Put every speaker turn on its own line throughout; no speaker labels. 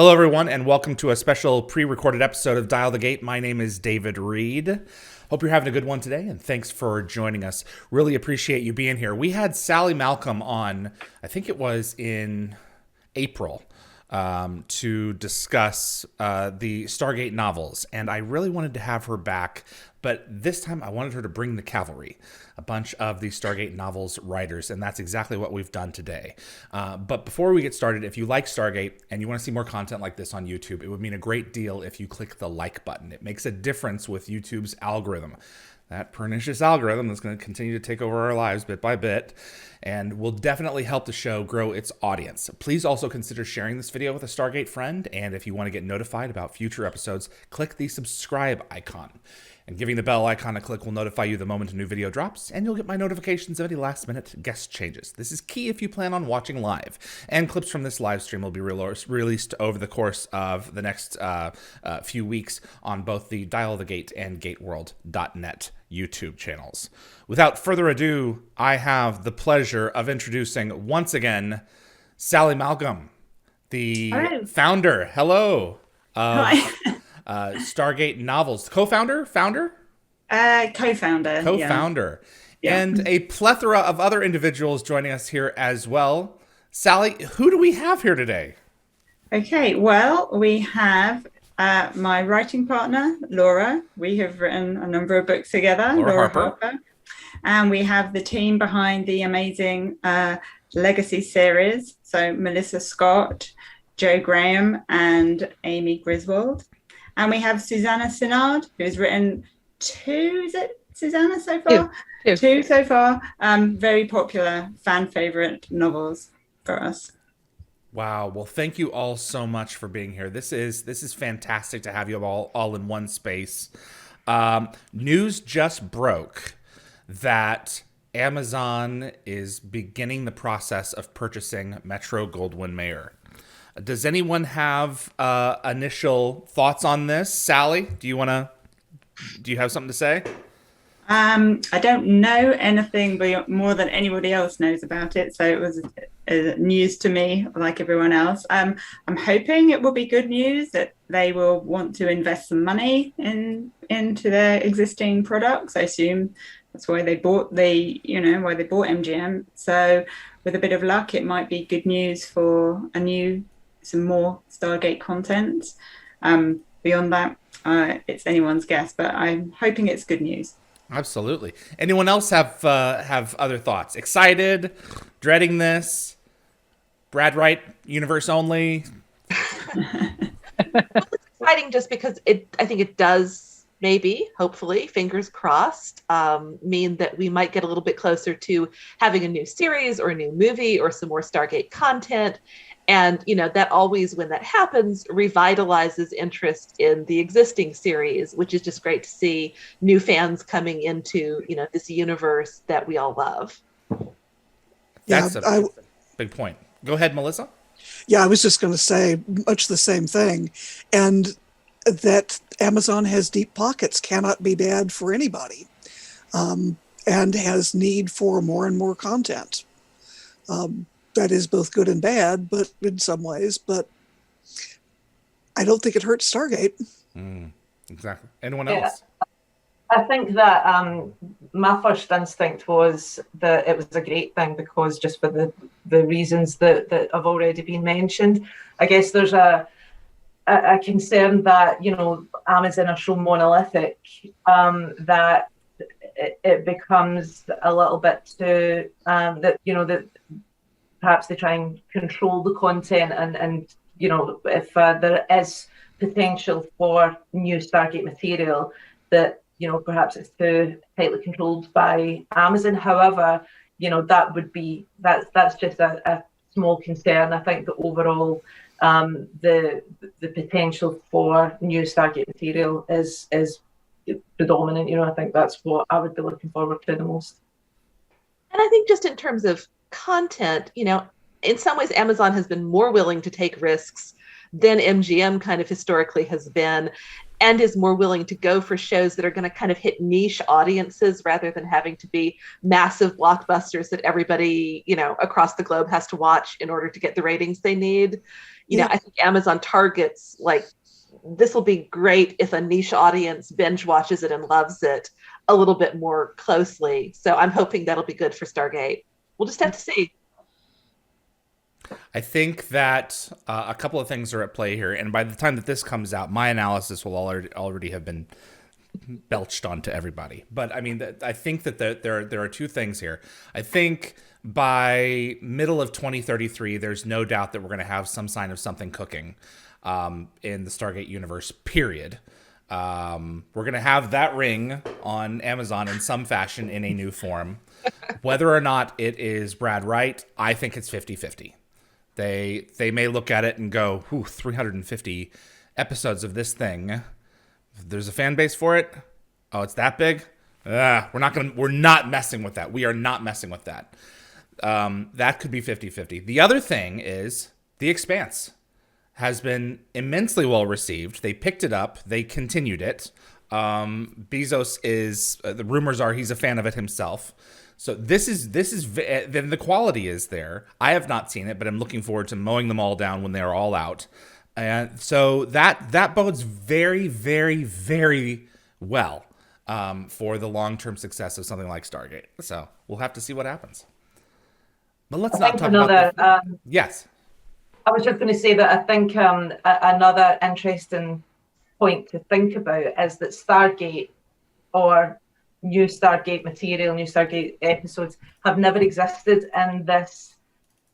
Hello, everyone, and welcome to a special pre-recorded episode of Dial the Gate. My name is David Reed. Hope you're having a good one today, and thanks for joining us. Really appreciate you being here. We had Sally Malcolm on, I think it was in April, to discuss the Stargate novels, and I really wanted to have her back, but this time I wanted her to bring the cavalry, a bunch of the Stargate novels writers, and that's exactly what we've done today. But before we get started, if you like Stargate and you want to see more content like this on YouTube, it would mean a great deal if you click the like button. It makes a difference with YouTube's algorithm. That pernicious algorithm that's going to continue to take over our lives bit by bit and will definitely help the show grow its audience. Please also consider sharing this video with a Stargate friend, and if you want to get notified about future episodes, click the subscribe icon. And giving the bell icon a click will notify you the moment a new video drops, and you'll get my notifications of any last-minute guest changes. This is key if you plan on watching live, and clips from this live stream will be released over the course of the next few weeks on both the Dial the Gate and GateWorld.net YouTube channels. Without further ado, I have the pleasure of introducing once again Sally Malcolm, the founder. Hello.
Hi.
Stargate novels, co-founder,
Co-founder.
co-founder,
Yeah.
and a plethora of other individuals joining us here as well. Sally, who do we have here today?
Okay, well, we have my writing partner, Laura. We have written a number of books together,
Laura Harper.
And we have the team behind the amazing Legacy series. So Melissa Scott, Joe Graham, and Amy Griswold. And we have Susanna Sinard, who's written two, is it Susanna so far? Two so far. Very popular fan favorite novels for us.
Wow. Well, thank you all so much for being here. This is fantastic to have you all in one space. News just broke that Amazon is beginning the process of purchasing Metro-Goldwyn-Mayer. Does anyone have initial thoughts on this? Sally, do you have something to say?
I don't know anything more than anybody else knows about it, so it was news to me, like everyone else. I'm hoping it will be good news, that they will want to invest some money into their existing products. I assume that's why they bought MGM. So with a bit of luck, it might be good news for some more Stargate content. Beyond that, it's anyone's guess, but I'm hoping it's good news.
Absolutely. Anyone else have other thoughts? Excited? Dreading this? Brad Wright universe only?
It's exciting just because I think it does maybe, hopefully, fingers crossed, mean that we might get a little bit closer to having a new series or a new movie or some more Stargate content. And, that always, when that happens, revitalizes interest in the existing series, which is just great to see new fans coming into, this universe that we all love.
That's a big point. Go ahead, Melissa.
Yeah, I was just going to say much the same thing. And that Amazon has deep pockets cannot be bad for anybody, and has need for more and more content. That is both good and bad, but in some ways. But I don't think it hurts Stargate.
Exactly. Anyone else?
I think that my first instinct was that it was a great thing, because just for the reasons that have already been mentioned. I guess there's a concern that, Amazon are so monolithic, that it becomes a little bit too, that perhaps they try and control the content, and if there is potential for new Stargate material, that perhaps it's too tightly controlled by Amazon. However, that's just a small concern. I think that overall, the potential for new Stargate material is predominant. I think that's what I would be looking forward to the most.
And I think just in terms of content, in some ways, Amazon has been more willing to take risks than MGM kind of historically has been, and is more willing to go for shows that are going to kind of hit niche audiences rather than having to be massive blockbusters that everybody, across the globe has to watch in order to get the ratings they need. I think Amazon targets like, this will be great if a niche audience binge watches it and loves it a little bit more closely. So I'm hoping that'll be good for Stargate. We'll just have to see.
I think that a couple of things are at play here, and by the time that this comes out, my analysis will already have been belched onto everybody. But I mean, I think that there are two things here. I think by middle of 2033, there's no doubt that we're going to have some sign of something cooking in the Stargate universe, period. We're going to have that ring on Amazon in some fashion in a new form. Whether or not it is Brad Wright, I think it's 50-50. They may look at it and go, 350 episodes of this thing. There's a fan base for it. Oh, it's that big? We're not messing with that. We are not messing with that. That could be 50-50. The other thing is The Expanse has been immensely well received. They picked it up. They continued it. Bezos is, the rumors are he's a fan of it himself. So then the quality is there. I have not seen it, but I'm looking forward to mowing them all down when they're all out. And so that bodes very, very, very well for the long-term success of something like Stargate. So we'll have to see what happens. But let's not talk about yes.
I was just going to say that I think another interesting point to think about is that Stargate or new Stargate material, new Stargate episodes have never existed in this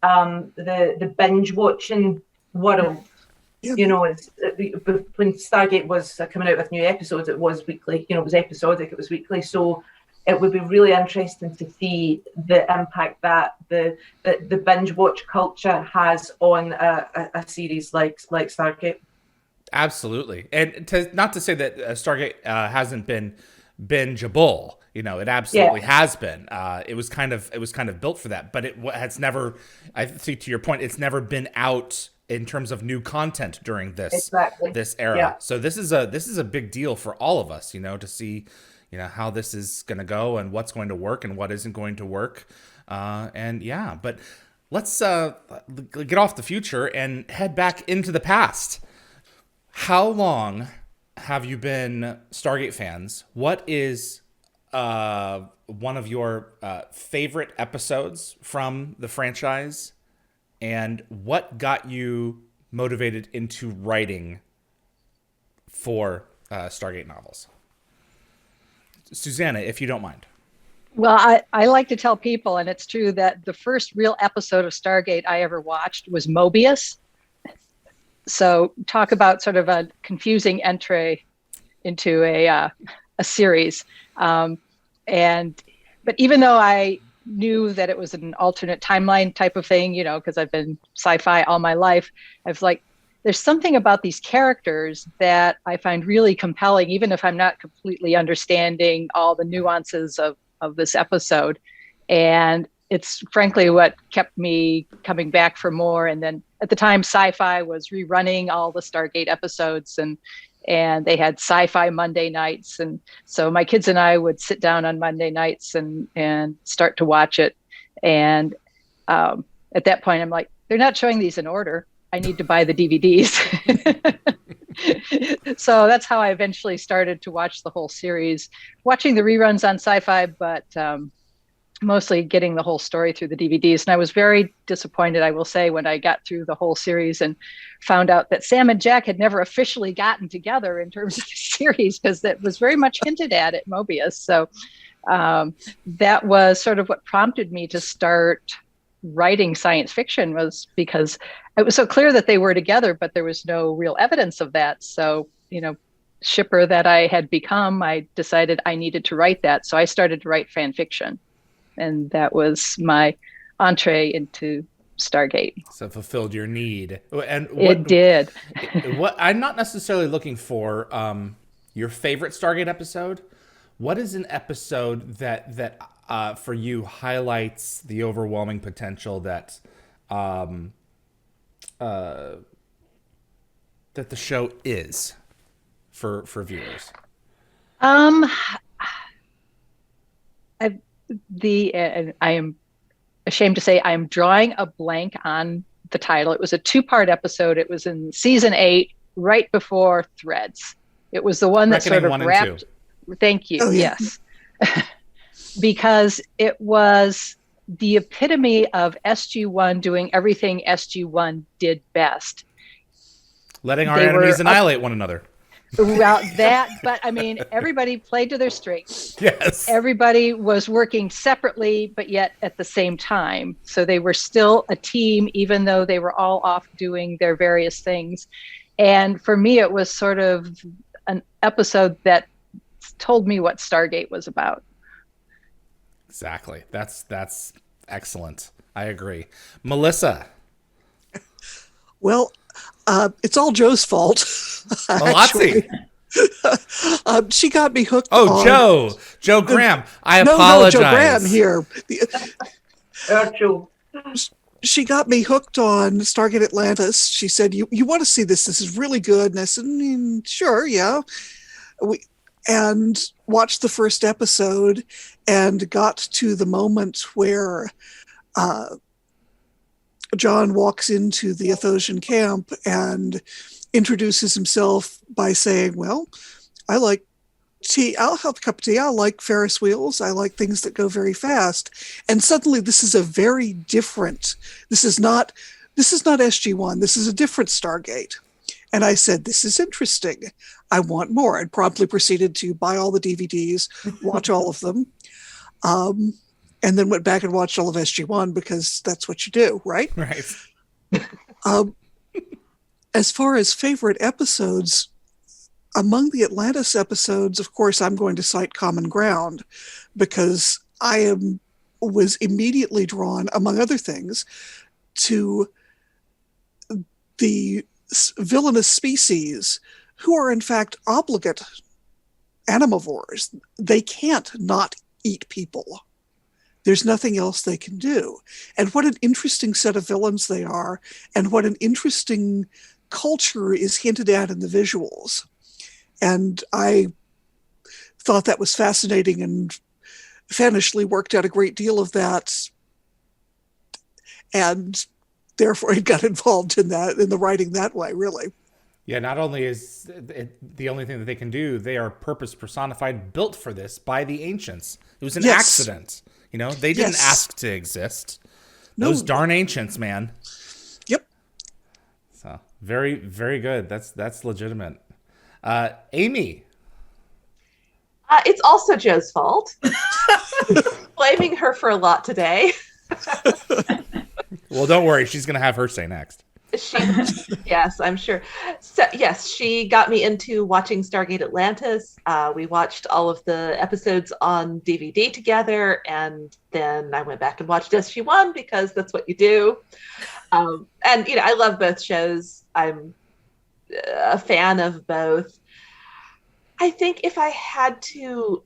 the binge watching world.
Yep.
When Stargate was coming out with new episodes, it was weekly. It was episodic. It was weekly. So it would be really interesting to see the impact that the binge watch culture has on a series like Stargate.
Absolutely, and not to say that Stargate hasn't been bingeable. It absolutely has been. It was kind of built for that, but it has never. I think to your point, it's never been out in terms of new content during this era. Yeah. So this is a big deal for all of us. To see. How this is going to go and what's going to work and what isn't going to work. But let's get off the future and head back into the past. How long have you been Stargate fans? What is one of your favorite episodes from the franchise? And what got you motivated into writing for Stargate novels? Susanna, if you don't mind.
Well, I like to tell people, and it's true, that the first real episode of Stargate I ever watched was Mobius. So talk about sort of a confusing entry into a series. But even though I knew that it was an alternate timeline type of thing, because I've been sci-fi all my life, I was like, there's something about these characters that I find really compelling, even if I'm not completely understanding all the nuances of this episode. And it's frankly what kept me coming back for more. And then at the time, Sci-Fi was rerunning all the Stargate episodes, and they had Sci-Fi Monday nights. And so my kids and I would sit down on Monday nights and start to watch it. And at that point, I'm like, they're not showing these in order. I need to buy the DVDs. So that's how I eventually started to watch the whole series, watching the reruns on Sci-Fi, but mostly getting the whole story through the DVDs. And I was very disappointed, I will say, when I got through the whole series and found out that Sam and Jack had never officially gotten together in terms of the series, because that was very much hinted at Mobius. So that was sort of what prompted me to start writing science fiction, was because it was so clear that they were together, but there was no real evidence of that. So, shipper that I had become, I decided I needed to write that. So I started to write fan fiction, and that was my entree into Stargate.
So it fulfilled your need. And
it did.
What I'm not necessarily looking for your favorite Stargate episode. What is an episode that for you highlights the overwhelming potential that that the show is for viewers?
I am ashamed to say I am drawing a blank on the title. It was a 2-part episode. It was in season 8, right before Threads. It was the one that
Reckoning
sort of
1 and
wrapped.
2.
Thank you.
Oh, yeah.
Yes. Because it was the epitome of SG1 doing everything SG1 did best.
Letting our
They
enemies
were
annihilate one another.
Well, that, but I mean, everybody played to their strengths.
Yes.
Everybody was working separately, but yet at the same time. So they were still a team, even though they were all off doing their various things. And for me, it was sort of an episode that told me what Stargate was about.
Exactly. That's excellent. I agree. Melissa.
Well, it's all Joe's fault.
Malazzi.
She got me hooked.
Oh,
on...
Joe Graham. I
No,
apologize.
Joe Graham here.
Joe.
She got me hooked on Stargate Atlantis. She said, "You want to see this? This is really good." And I said, "Sure, yeah." And watched the first episode and got to the moment where John walks into the Athosian camp and introduces himself by saying, "Well, I like tea. I'll have a cup of tea. I like Ferris wheels. I like things that go very fast." And suddenly this is a very different, this is not SG1. This is a different Stargate. And I said, "This is interesting. I want more." And promptly proceeded to buy all the DVDs, watch all of them. And then went back and watched all of SG1 because that's what you do, right?
Right.
As far as favorite episodes, among the Atlantis episodes, of course, I'm going to cite Common Ground because was immediately drawn, among other things, to the villainous species who are in fact obligate animivores. They can't not eat people. There's nothing else they can do. And what an interesting set of villains they are, and what an interesting culture is hinted at in the visuals. And I thought that was fascinating, and Fanishley worked out a great deal of that, and therefore he got involved in the writing that way, really.
Yeah, not only is it the only thing that they can do, they are purpose personified, built for this by the ancients. It was an accident. You know, they didn't ask to exist.
No.
Those darn ancients, man.
Yep.
So very, very good. That's legitimate. Amy.
It's also Joe's fault. Blaming her for a lot today.
Well, don't worry. She's going to have her say next.
Yes, I'm sure. So, yes, she got me into watching Stargate Atlantis. We watched all of the episodes on DVD together, and then I went back and watched SG1 because that's what you do. And, I love both shows. I'm a fan of both. I think if I had to,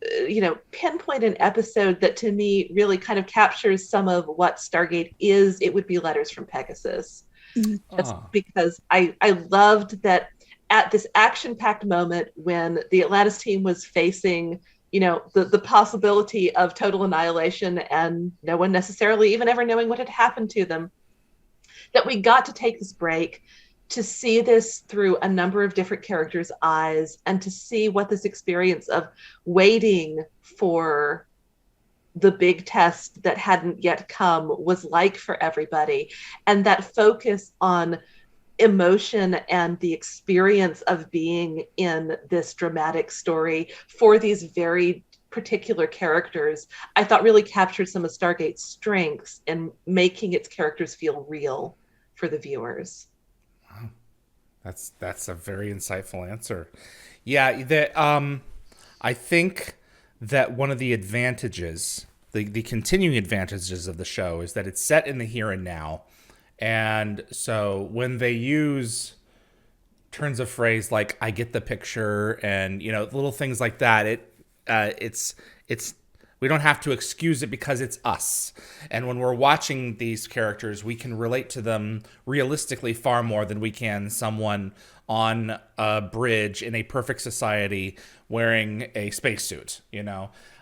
pinpoint an episode that to me really kind of captures some of what Stargate is, it would be Letters from Pegasus. Just because I loved that at this action-packed moment when the Atlantis team was facing, the possibility of total annihilation and no one necessarily even ever knowing what had happened to them, that we got to take this break to see this through a number of different characters' eyes and to see what this experience of waiting for the big test that hadn't yet come was like for everybody. And that focus on emotion and the experience of being in this dramatic story for these very particular characters, I thought really captured some of Stargate's strengths in making its characters feel real for the viewers.
Wow. That's a very insightful answer. Yeah, I think that one of the advantages, the continuing advantages of the show is that it's set in the here and now. And so when they use turns of phrase like "I get the picture" and little things like that, it's we don't have to excuse it because it's us. And when we're watching these characters, we can relate to them realistically far more than we can someone on a bridge in a perfect society wearing a spacesuit.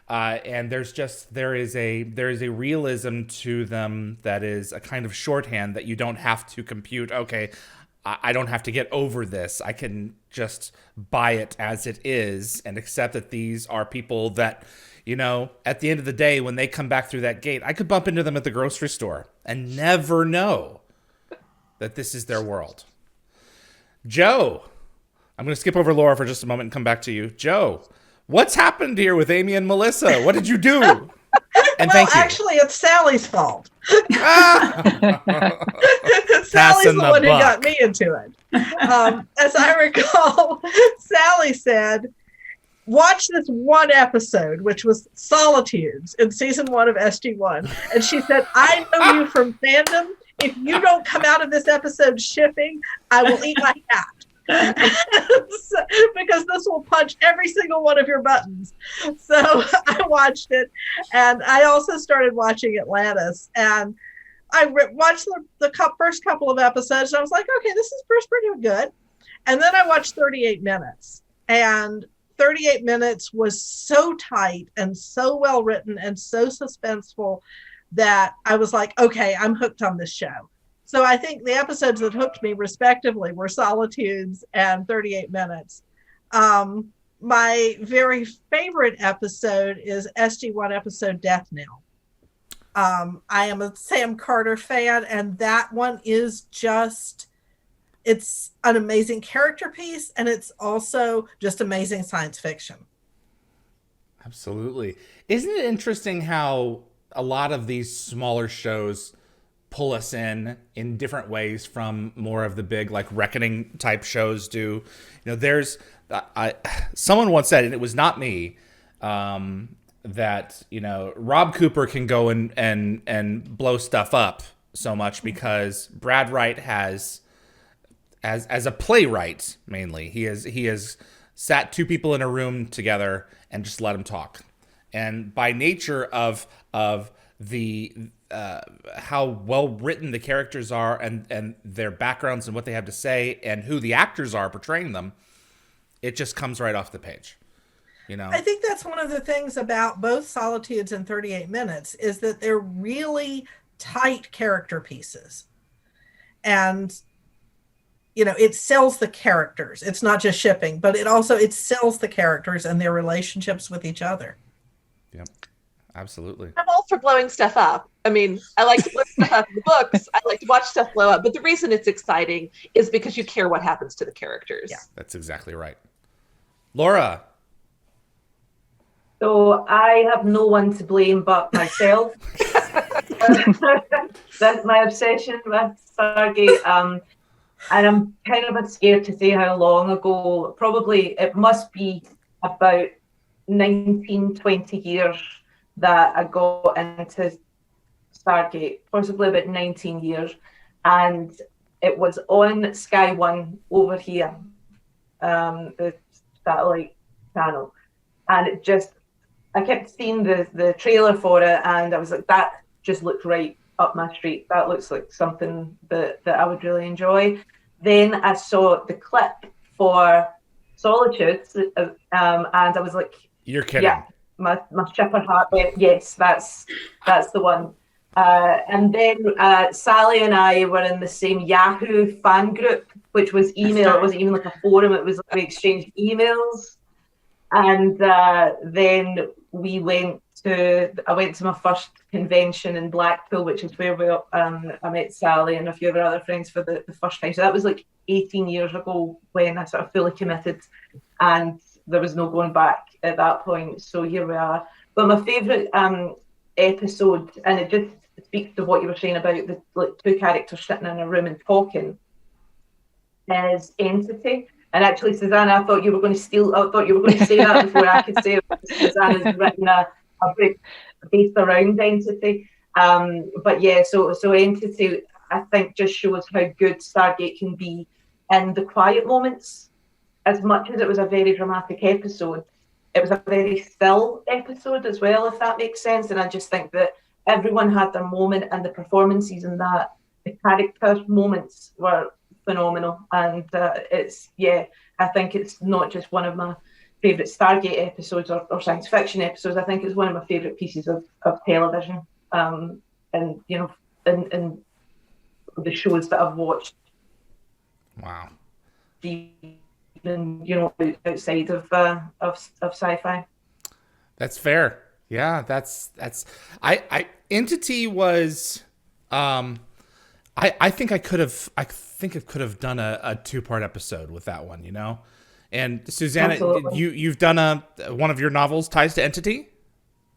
And there is a realism to them that is a kind of shorthand that you don't have to compute. Okay, I don't have to get over this. I can just buy it as it is and accept that these are people that, at the end of the day, when they come back through that gate, I could bump into them at the grocery store and never know that this is their world. Joe, I'm going to skip over Laura for just a moment and come back to you. Joe, what's happened here with Amy and Melissa? What did you do? And
well,
thank you.
Actually, it's Sally's fault.
Passing
Sally's the one who
buck.
got me into it. As I recall, Sally said, watch this one episode, which was Solitudes in season 1 of SG1. And she said, I know you from fandom. If you don't come out of this episode shipping, I will eat my cat. Because this will punch every single one of your buttons. So I watched it, and I also started watching Atlantis, and I watched the first couple of episodes, and I was like, okay, this is pretty good. And then I watched 38 Minutes, and 38 Minutes was so tight and so well written and so suspenseful that I was like, okay, I'm hooked on this show. So I think the episodes that hooked me respectively were Solitudes and 38 Minutes. My very favorite episode is SG1 episode Death Knell. I am a Sam Carter fan, and that one is it's an amazing character piece, and it's also just amazing science fiction.
Absolutely. Isn't it interesting how a lot of these smaller shows pull us in different ways from more of the big, like, Reckoning type shows do? Someone once said, and it was not me, that Rob Cooper can go and blow stuff up so much because Brad Wright has, as a playwright mainly, he has sat two people in a room together and just let them talk, and by nature of the how well written the characters are and their backgrounds and what they have to say and who the actors are portraying them, it just comes right off the page.
I think that's one of the things about both Solitudes and 38 Minutes is that they're really tight character pieces. And, it sells the characters. It's not just shipping, but it sells the characters and their relationships with each other.
Yep. Absolutely.
I'm all for blowing stuff up. I mean, I like to blow stuff up in the books. I like to watch stuff blow up. But the reason it's exciting is because you care what happens to the characters.
Yeah.
That's exactly right. Laura.
So I have no one to blame but myself. That's my obsession with Stargate. And I'm kind of a bit scared to say how long ago. Probably it must be about 19, 20 years that I got into Stargate, possibly about 19 years. And it was on Sky One over here, the satellite channel. And I kept seeing the trailer for it, and I was like, that just looked right up my street. That looks like something that I would really enjoy. Then I saw the clip for Solitudes, and I was like,
you're kidding.
Yeah. My shipper heart went, yes, that's the one. And then Sally and I were in the same Yahoo fan group, which was email. It wasn't even like a forum. It was like we exchanged emails. And then I went to my first convention in Blackpool, which is where I met Sally and a few of our other friends for the first time. So that was like 18 years ago when I sort of fully committed, and there was no going back at that point. So here we are. But my favourite episode, and it just speaks to what you were saying about the two characters sitting in a room and talking, is Entity. And actually, Susanna, I thought you were going to say that before I could say it. Susanna's written a book based around Entity. But yeah, so Entity, I think, just shows how good Stargate can be in the quiet moments. As much as it was a very dramatic episode, it was a very still episode as well, if that makes sense. And I just think that everyone had their moment, and the performances in that, the character moments were phenomenal. And I think it's not just one of my favourite Stargate episodes or science fiction episodes. I think it's one of my favourite pieces of television. And you know, in the shows that I've watched.
Wow.
Even, you know, outside of sci-fi.
That's fair. Yeah, that's I Entity was I think I could have done a 2-part episode with that one, you know? And Susanna,
Absolutely.
you've done one of your novels ties to Entity?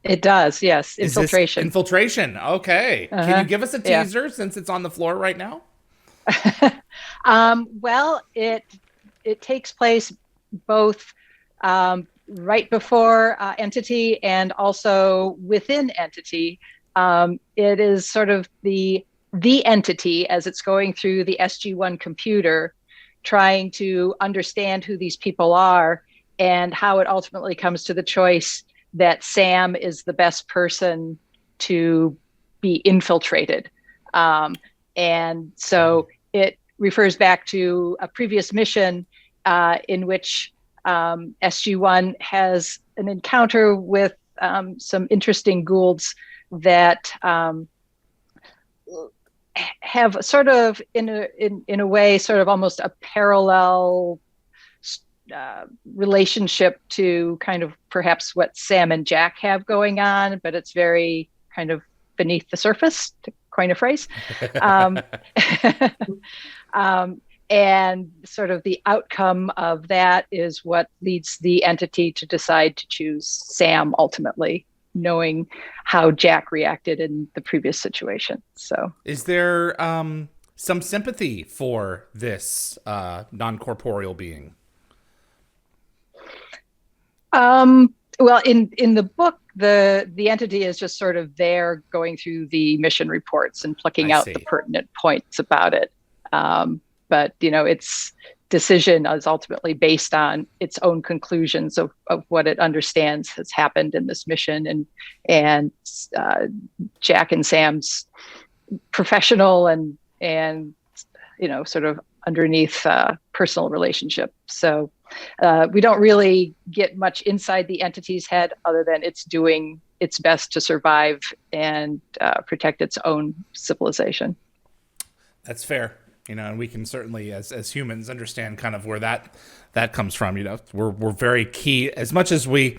It does, yes.
Is this
Infiltration.
Infiltration. Okay. Can you give us a teaser since it's on the floor right now?
Well, it takes place both right before Entity and also within Entity. It is sort of the entity as it's going through the SG-1 computer, trying to understand who these people are and how it ultimately comes to the choice that Sam is the best person to be infiltrated. And so it refers back to a previous mission in which SG-1 has an encounter with some interesting Goulds that have sort of, in a way, sort of almost a parallel relationship to kind of perhaps what Sam and Jack have going on, but it's very kind of beneath the surface, to coin a phrase. And sort of the outcome of that is what leads the entity to decide to choose Sam ultimately, knowing how Jack reacted in the previous situation. So, is
there some sympathy for this non-corporeal being?
Well, in the book, the entity is just sort of there going through the mission reports and plucking out the pertinent points about it. But, you know, its decision is ultimately based on its own conclusions of what it understands has happened in this mission, and Jack and Sam's professional and you know, sort of underneath personal relationship. So we don't really get much inside the entity's head other than it's doing its best to survive and protect its own civilization.
That's fair. You know, and we can certainly, as humans, understand kind of where that comes from. You know, we're very key. As much as we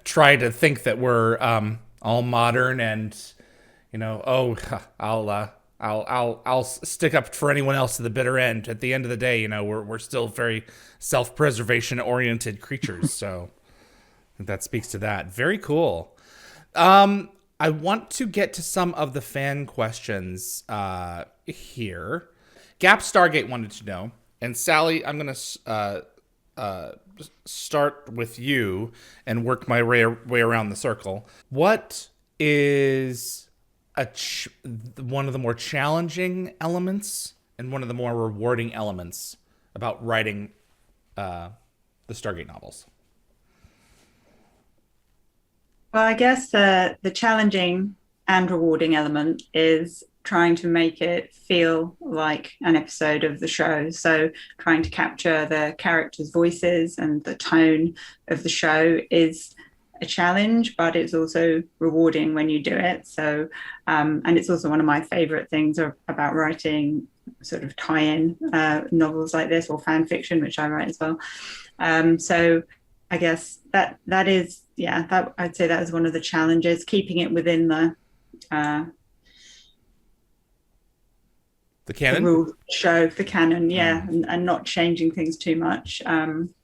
try to think that we're all modern and, you know, I'll stick up for anyone else to the bitter end. At the end of the day, you know, we're still very self-preservation oriented creatures. So I think that speaks to that. Very cool. I want to get to some of the fan questions here. Gap Stargate wanted to know, and Sally, I'm going to start with you and work my way around the circle. What is one of the more challenging elements and one of the more rewarding elements about writing the Stargate novels?
Well, I guess the challenging and rewarding element is trying to make it feel like an episode of the show. So trying to capture the characters' voices and the tone of the show is a challenge, but it's also rewarding when you do it. So, and it's also one of my favorite things about writing sort of tie-in novels like this, or fan fiction, which I write as well. So I guess that is, that I'd say that is one of the challenges, keeping it within the
canon,
the rules show, the canon, and not changing things too much. And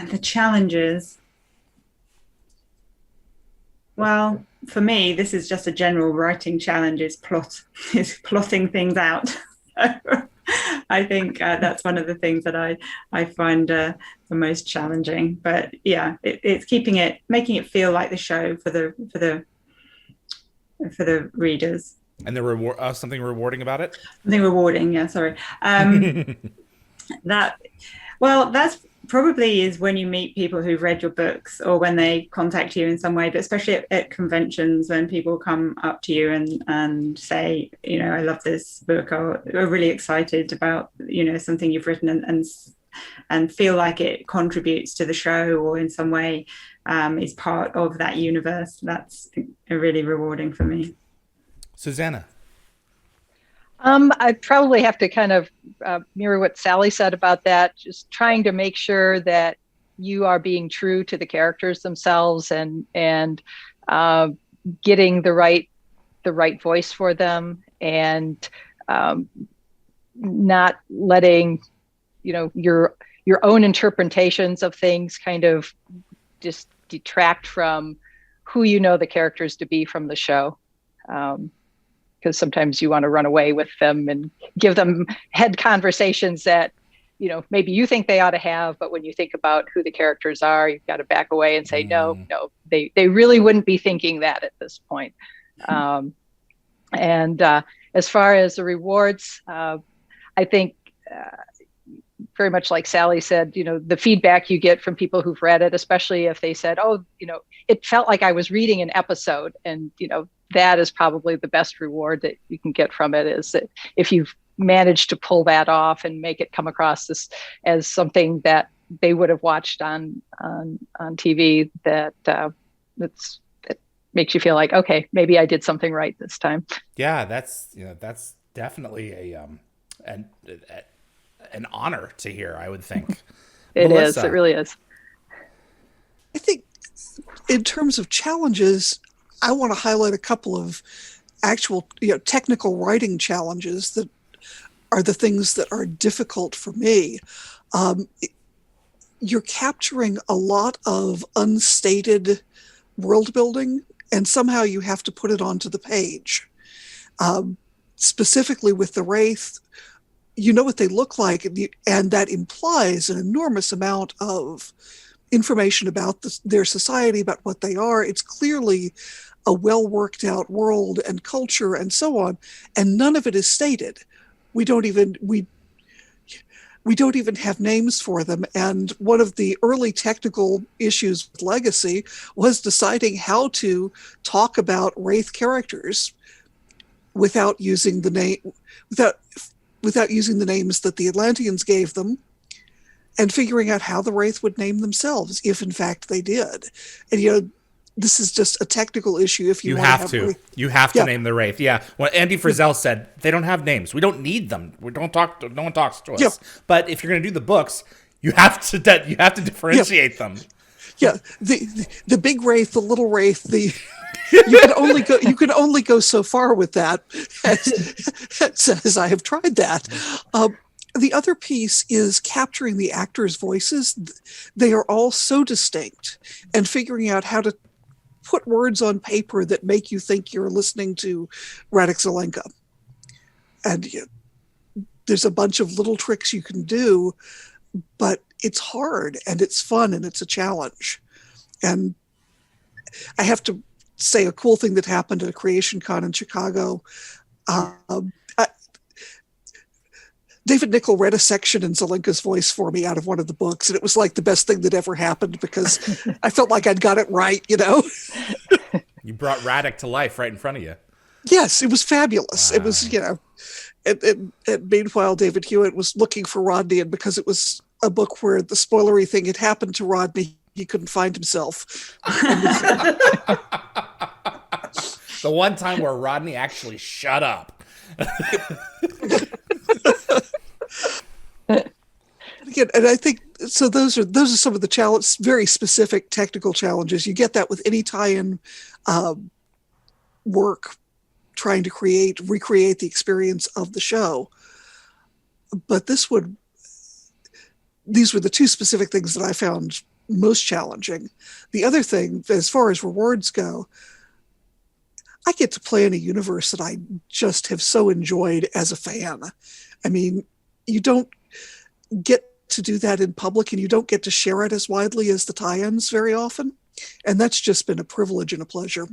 the challenges, well, for me, this is just a general writing challenge, is plotting things out. I think that's one of the things that I find the most challenging. But yeah, it's making it feel like the show for the readers.
And the something rewarding about it?
Something rewarding, yeah, sorry. That's probably is when you meet people who've read your books, or when they contact you in some way, but especially at conventions, when people come up to you and say, you know, I love this book, or are really excited about, you know, something you've written, and and feel like it contributes to the show or in some way is part of that universe. That's really rewarding for me.
Susanna.
I probably have to kind of mirror what Sally said about that, just trying to make sure that you are being true to the characters themselves and getting the right voice for them, and not letting your own interpretations of things kind of just detract from who the characters to be from the show. Because sometimes you want to run away with them and give them head conversations that, maybe you think they ought to have, but when you think about who the characters are, you've got to back away and say, no, they really wouldn't be thinking that at this point. And as far as the rewards, I think very much like Sally said, the feedback you get from people who've read it, especially if they said, it felt like I was reading an episode, and, that is probably the best reward that you can get from it, is that if you've managed to pull that off and make it come across as something that they would have watched on TV, that it makes you feel like, okay, maybe I did something right this time.
Yeah, that's definitely an honor to hear, I would think.
It
Melissa.
is. It really is.
I think in terms of challenges, I want to highlight a couple of actual, technical writing challenges that are the things that are difficult for me. You're capturing a lot of unstated world building, and somehow you have to put it onto the page. Specifically with the Wraith, you know what they look like, and that implies an enormous amount of information about their society, about what they are. It's clearly a well worked out world and culture and so on, and none of it is stated. We don't even have names for them. And one of the early technical issues with Legacy was deciding how to talk about Wraith characters without using the names that the Atlanteans gave them, and figuring out how the Wraith would name themselves, if in fact they did. And this is just a technical issue. If you
have to name the Wraith. Yeah. Well, Andy Frizzell said they don't have names. We don't need them. No one talks to us.
Yeah.
But if you're going to do the books, you have to differentiate them.
Yeah. The big Wraith, the little Wraith, you can only go so far with that, as I have tried that. The other piece is capturing the actors' voices. They are all so distinct, and figuring out how to put words on paper that make you think you're listening to Radek Zelenka. And there's a bunch of little tricks you can do, but it's hard and it's fun and it's a challenge. And I have to say a cool thing that happened at a Creation Con in Chicago. David Nichol read a section in Zelenka's voice for me out of one of the books, and it was like the best thing that ever happened, because I felt like I'd got it right,
You brought Radek to life right in front of you.
Yes, it was fabulous. Wow. It was, and meanwhile, David Hewitt was looking for Rodney, and because it was a book where the spoilery thing had happened to Rodney, he couldn't find himself.
The one time where Rodney actually shut up.
Again, and I think so. Those are some of the very specific technical challenges. You get that with any tie-in work, trying to recreate the experience of the show. But these were the two specific things that I found most challenging. The other thing, as far as rewards go, I get to play in a universe that I just have so enjoyed as a fan. I mean, you don't get to do that in public, and you don't get to share it as widely as the tie-ins very often. And that's just been a privilege and a pleasure.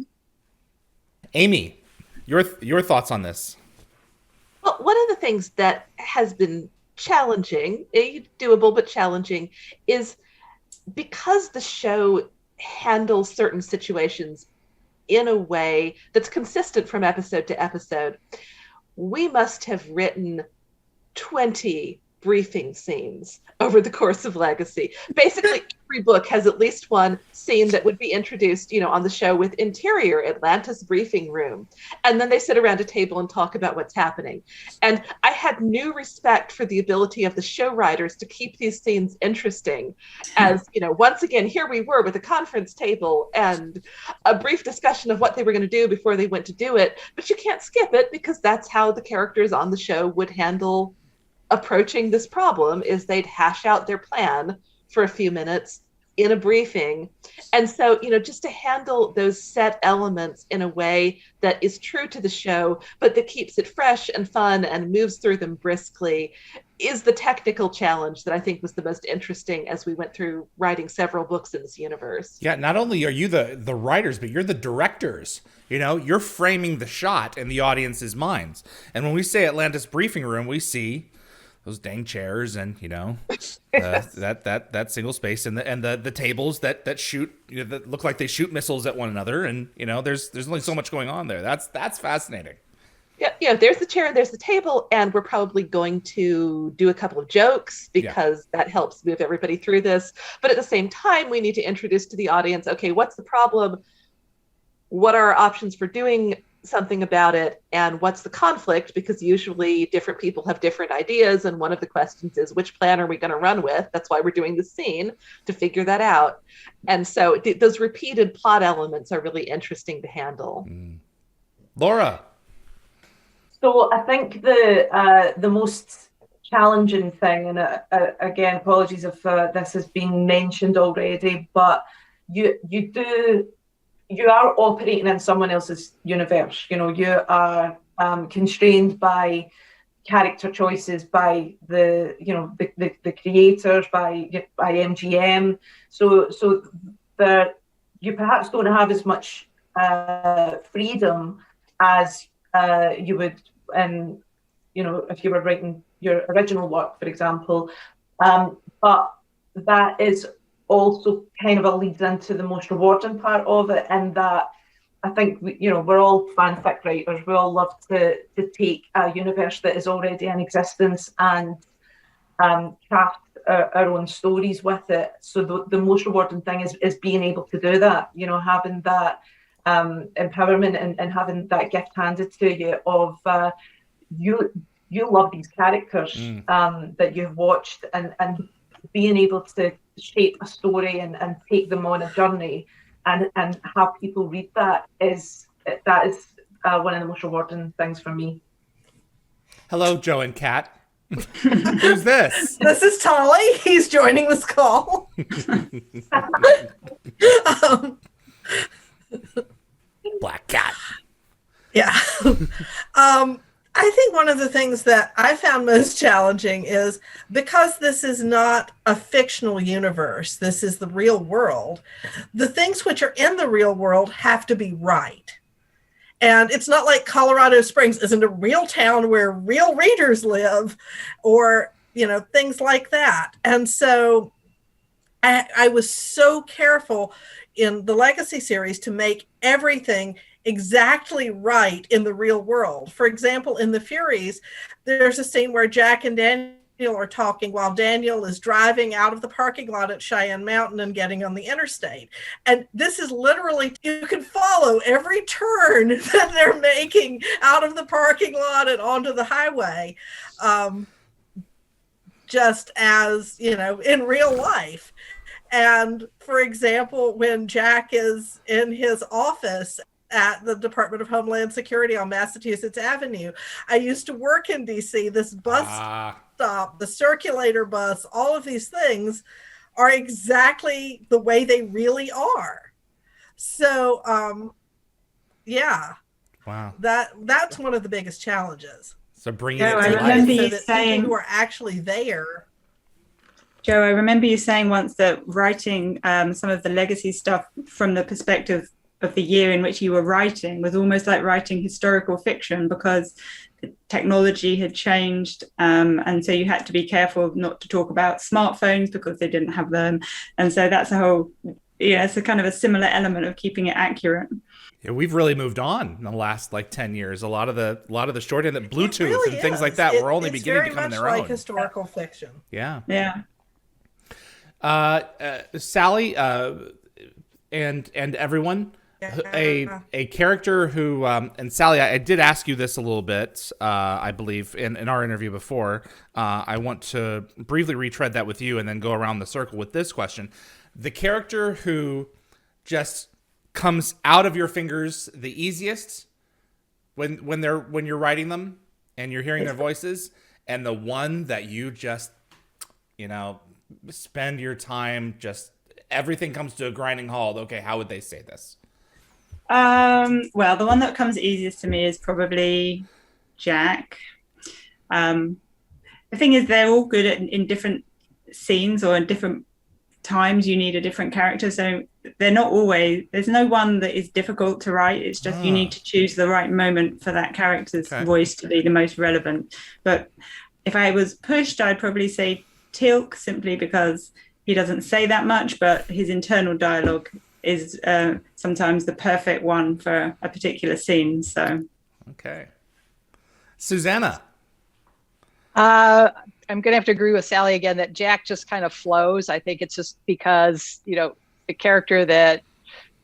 Amy, your thoughts on this?
Well, one of the things that has been challenging, doable but challenging, is because the show handles certain situations in a way that's consistent from episode to episode. We must have written 20 briefing scenes over the course of Legacy. Basically, every book has at least one scene that would be introduced, on the show with interior Atlantis briefing room. And then they sit around a table and talk about what's happening. And I had new respect for the ability of the show writers to keep these scenes interesting. As, once again, here we were with a conference table and a brief discussion of what they were going to do before they went to do it. But you can't skip it because that's how the characters on the show would handle approaching this problem, is they'd hash out their plan for a few minutes in a briefing. And so, just to handle those set elements in a way that is true to the show, but that keeps it fresh and fun and moves through them briskly, is the technical challenge that I think was the most interesting as we went through writing several books in this universe.
Yeah, not only are you the writers, but you're the directors. You're framing the shot in the audience's minds. And when we say Atlantis briefing room, we see those dang chairs and that single space and the tables that shoot that look like they shoot missiles at one another, and there's only so much going on there. That's fascinating.
Yeah, there's the chair and there's the table, and we're probably going to do a couple of jokes because that helps move everybody through this. But at the same time, we need to introduce to the audience, okay, what's the problem? What are our options for doing something about it, and what's the conflict? Because usually different people have different ideas, and one of the questions is, which plan are we going to run with? That's why we're doing the scene, to figure that out. And so those repeated plot elements are really interesting to handle.
Laura.
So I think the most challenging thing, and again, apologies if this has been mentioned already, but you are operating in someone else's universe. You are constrained by character choices, by the creators, by MGM. So you perhaps don't have as much freedom as you would, if you were writing your original work, for example. But that is also kind of a leads into the most rewarding part of it, and that I think we're all fanfic writers. We all love to take a universe that is already in existence and craft our own stories with it. So the most rewarding thing is being able to do that. Having that empowerment and having that gift handed to you of you love these characters that you've watched, and being able to shape a story and take them on a journey and have people read that is one of the most rewarding things for me.
Hello, Joe and Kat. Who's this?
This is Tolly. He's joining this call.
Black cat.
Yeah. I think one of the things that I found most challenging is, because this is not a fictional universe, this is the real world, the things which are in the real world have to be right. And it's not like Colorado Springs isn't a real town where real readers live, or, things like that. And so I was so careful in the Legacy series to make everything exactly right in the real world. For example, in the Furies, there's a scene where Jack and Daniel are talking while Daniel is driving out of the parking lot at Cheyenne Mountain and getting on the interstate. And this is literally, you can follow every turn that they're making out of the parking lot and onto the highway, just as, in real life. And for example, when Jack is in his office at the Department of Homeland Security on Massachusetts Avenue, I used to work in DC. This bus stop, the circulator bus, all of these things are exactly the way they really are. So,
wow,
that's one of the biggest challenges.
So bringing
Joe,
it to
I
life.
remember you
So that
saying,
people who are actually there.
Joe, I remember you saying once that writing some of the Legacy stuff from the perspective of the year in which you were writing was almost like writing historical fiction, because the technology had changed, and so you had to be careful not to talk about smartphones because they didn't have them. And so that's a whole yeah, it's a kind of a similar element of keeping it accurate.
Yeah, we've really moved on in the last like 10 years. A lot of the shorthand, that Bluetooth
really
and things
is.
like that, we're only beginning to come in
It's
their
very much
own.
like historical fiction.
Yeah.
Yeah.
Sally, and everyone, a character who, and Sally, I did ask you this a little bit, I believe, in our interview before. I want to briefly retread that with you and then go around the circle with this question. The character who just comes out of your fingers the easiest when you're writing them and you're hearing their voices, and the one that you just, spend your time, just everything comes to a grinding halt. Okay, how would they say this?
Well, the one that comes easiest to me is probably Jack. The thing is, they're all good in different scenes, or in different times you need a different character. So they're not always, there's no one that is difficult to write. It's just you need to choose the right moment for that character's voice to be the most relevant. But if I was pushed, I'd probably say Tilk, simply because he doesn't say that much, but his internal dialogue is sometimes the perfect one for a particular scene. So,
okay, Susanna.
I'm going to have to agree with Sally again that Jack just kind of flows. I think it's just because, the character that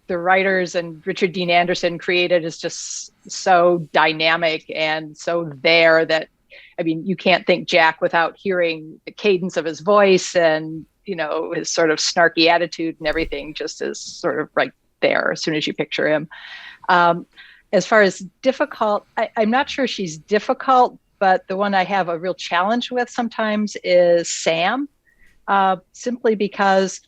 the writers and Richard Dean Anderson created is just so dynamic and so there that, you can't think Jack without hearing the cadence of his voice and, his sort of snarky attitude and everything just is sort of right there as soon as you picture him. As far as difficult, I'm not sure she's difficult, but the one I have a real challenge with sometimes is Sam, simply because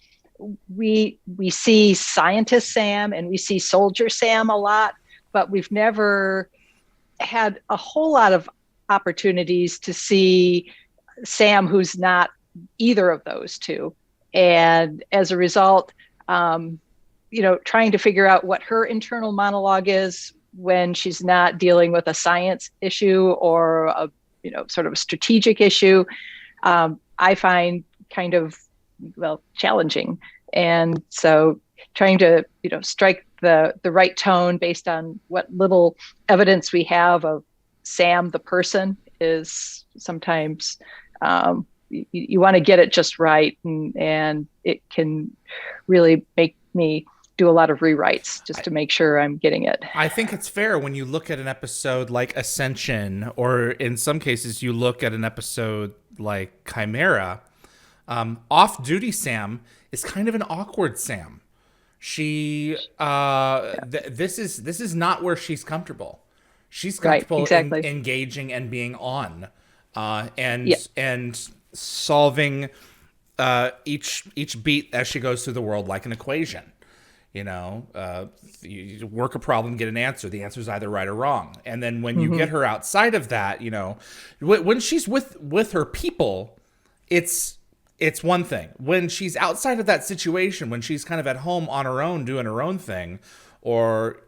we see scientist Sam and we see soldier Sam a lot, but we've never had a whole lot of opportunities to see Sam who's not either of those two. And as a result, trying to figure out what her internal monologue is when she's not dealing with a science issue or a, sort of a strategic issue, I find kind of, challenging. And so trying to, strike the right tone based on what little evidence we have of Sam, the person, is sometimes, you want to get it just right. And it can really make me do a lot of rewrites just to make sure I'm getting it.
I think it's fair when you look at an episode like Ascension, or in some cases you look at an episode like Chimera, off-duty Sam is kind of an awkward Sam. She, this is not where she's comfortable. She's comfortable in engaging and being on, and solving each beat as she goes through the world like an equation. You work a problem, get an answer. The answer is either right or wrong. And then when you get her outside of that, when she's with her people, it's one thing. When she's outside of that situation, when she's kind of at home on her own, doing her own thing, or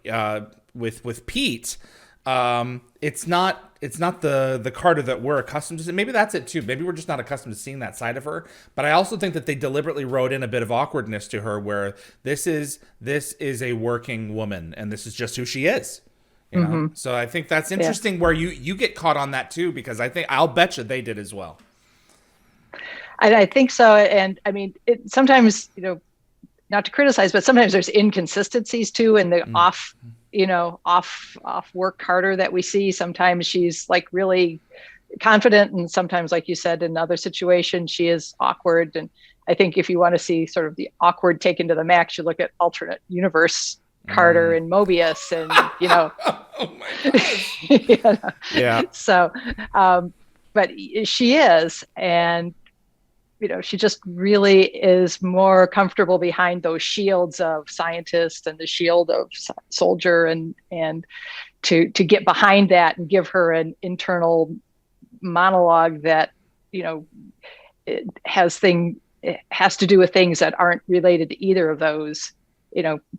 with Pete, it's not the Carter that we're accustomed to. Maybe that's it too. Maybe we're just not accustomed to seeing that side of her. But I also think that they deliberately wrote in a bit of awkwardness to her, where this is a working woman and this is just who she is. So I think that's interesting where you get caught on that too, because I'll bet you they did as well.
I think so. And sometimes, not to criticize, but sometimes there's inconsistencies too in the off work Carter that we see. Sometimes she's like really confident, and sometimes, like you said, in other situations she is awkward. And I think if you want to see sort of the awkward taken to the max, you look at alternate universe Carter and Mobius, and
oh my gosh. Yeah.
So but she is, and she just really is more comfortable behind those shields of scientist and the shield of soldier, and to get behind that and give her an internal monologue that, it has to do with things that aren't related to either of those,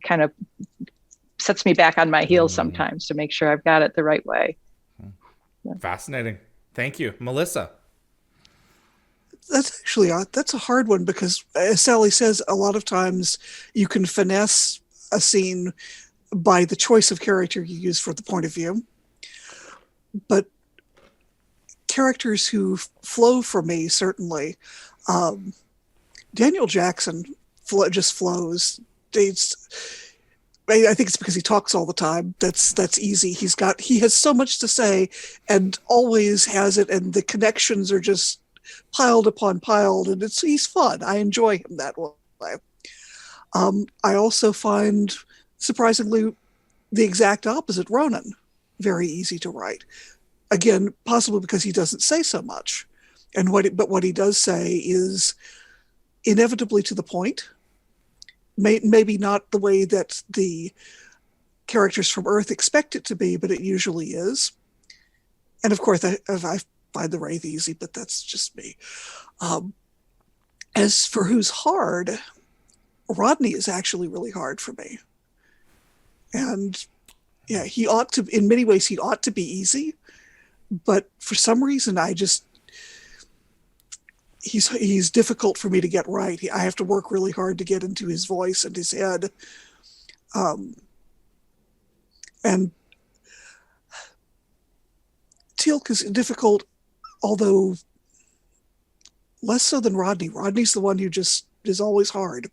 kind of sets me back on my heels sometimes to make sure I've got it the right way.
Fascinating. Thank you. Melissa.
That's actually that's a hard one because, as Sally says, a lot of times you can finesse a scene by the choice of character you use for the point of view. But characters who flow for me, certainly. Daniel Jackson just flows. I think it's because he talks all the time. That's easy. He has so much to say and always has it, and the connections are just piled upon piled, and he's fun. I enjoy him that way. I also find, surprisingly, the exact opposite, Ronan, very easy to write. Again, possibly because he doesn't say so much, but what he does say is inevitably to the point. Maybe not the way that the characters from Earth expect it to be, but it usually is. And of course, I find the Wraith easy, but that's just me. As for who's hard, Rodney is actually really hard for me. And yeah, in many ways, he ought to be easy. But for some reason, he's difficult for me to get right. I have to work really hard to get into his voice and his head. And Teal'c is difficult, although less so than Rodney. Rodney's the one who just is always hard.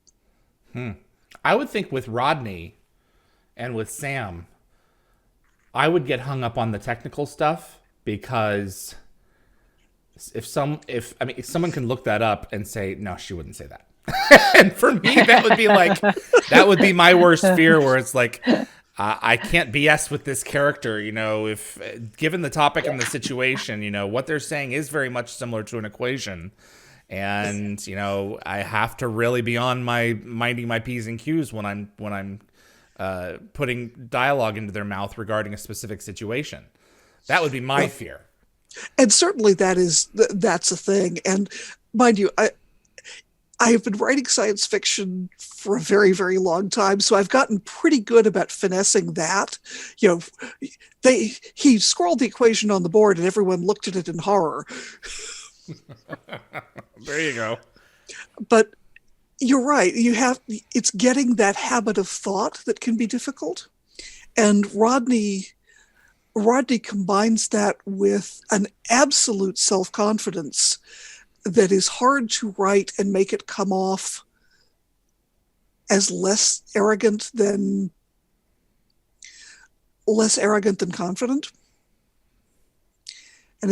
I would think with Rodney and with Sam, I would get hung up on the technical stuff, because if someone can look that up and say, no, she wouldn't say that. And for me, that would be my worst fear, where it's like, I can't BS with this character. If given the topic and the situation, what they're saying is very much similar to an equation. And, I have to really be on minding my P's and Q's when I'm putting dialogue into their mouth regarding a specific situation. That would be my fear.
And certainly that's a thing. And mind you, I have been writing science fiction for a very, very long time, so I've gotten pretty good about finessing that. He scrolled the equation on the board and everyone looked at it in horror.
There you go.
But you're right. It's getting that habit of thought that can be difficult. And Rodney combines that with an absolute self-confidence that is hard to write and make it come off as less arrogant than confident. And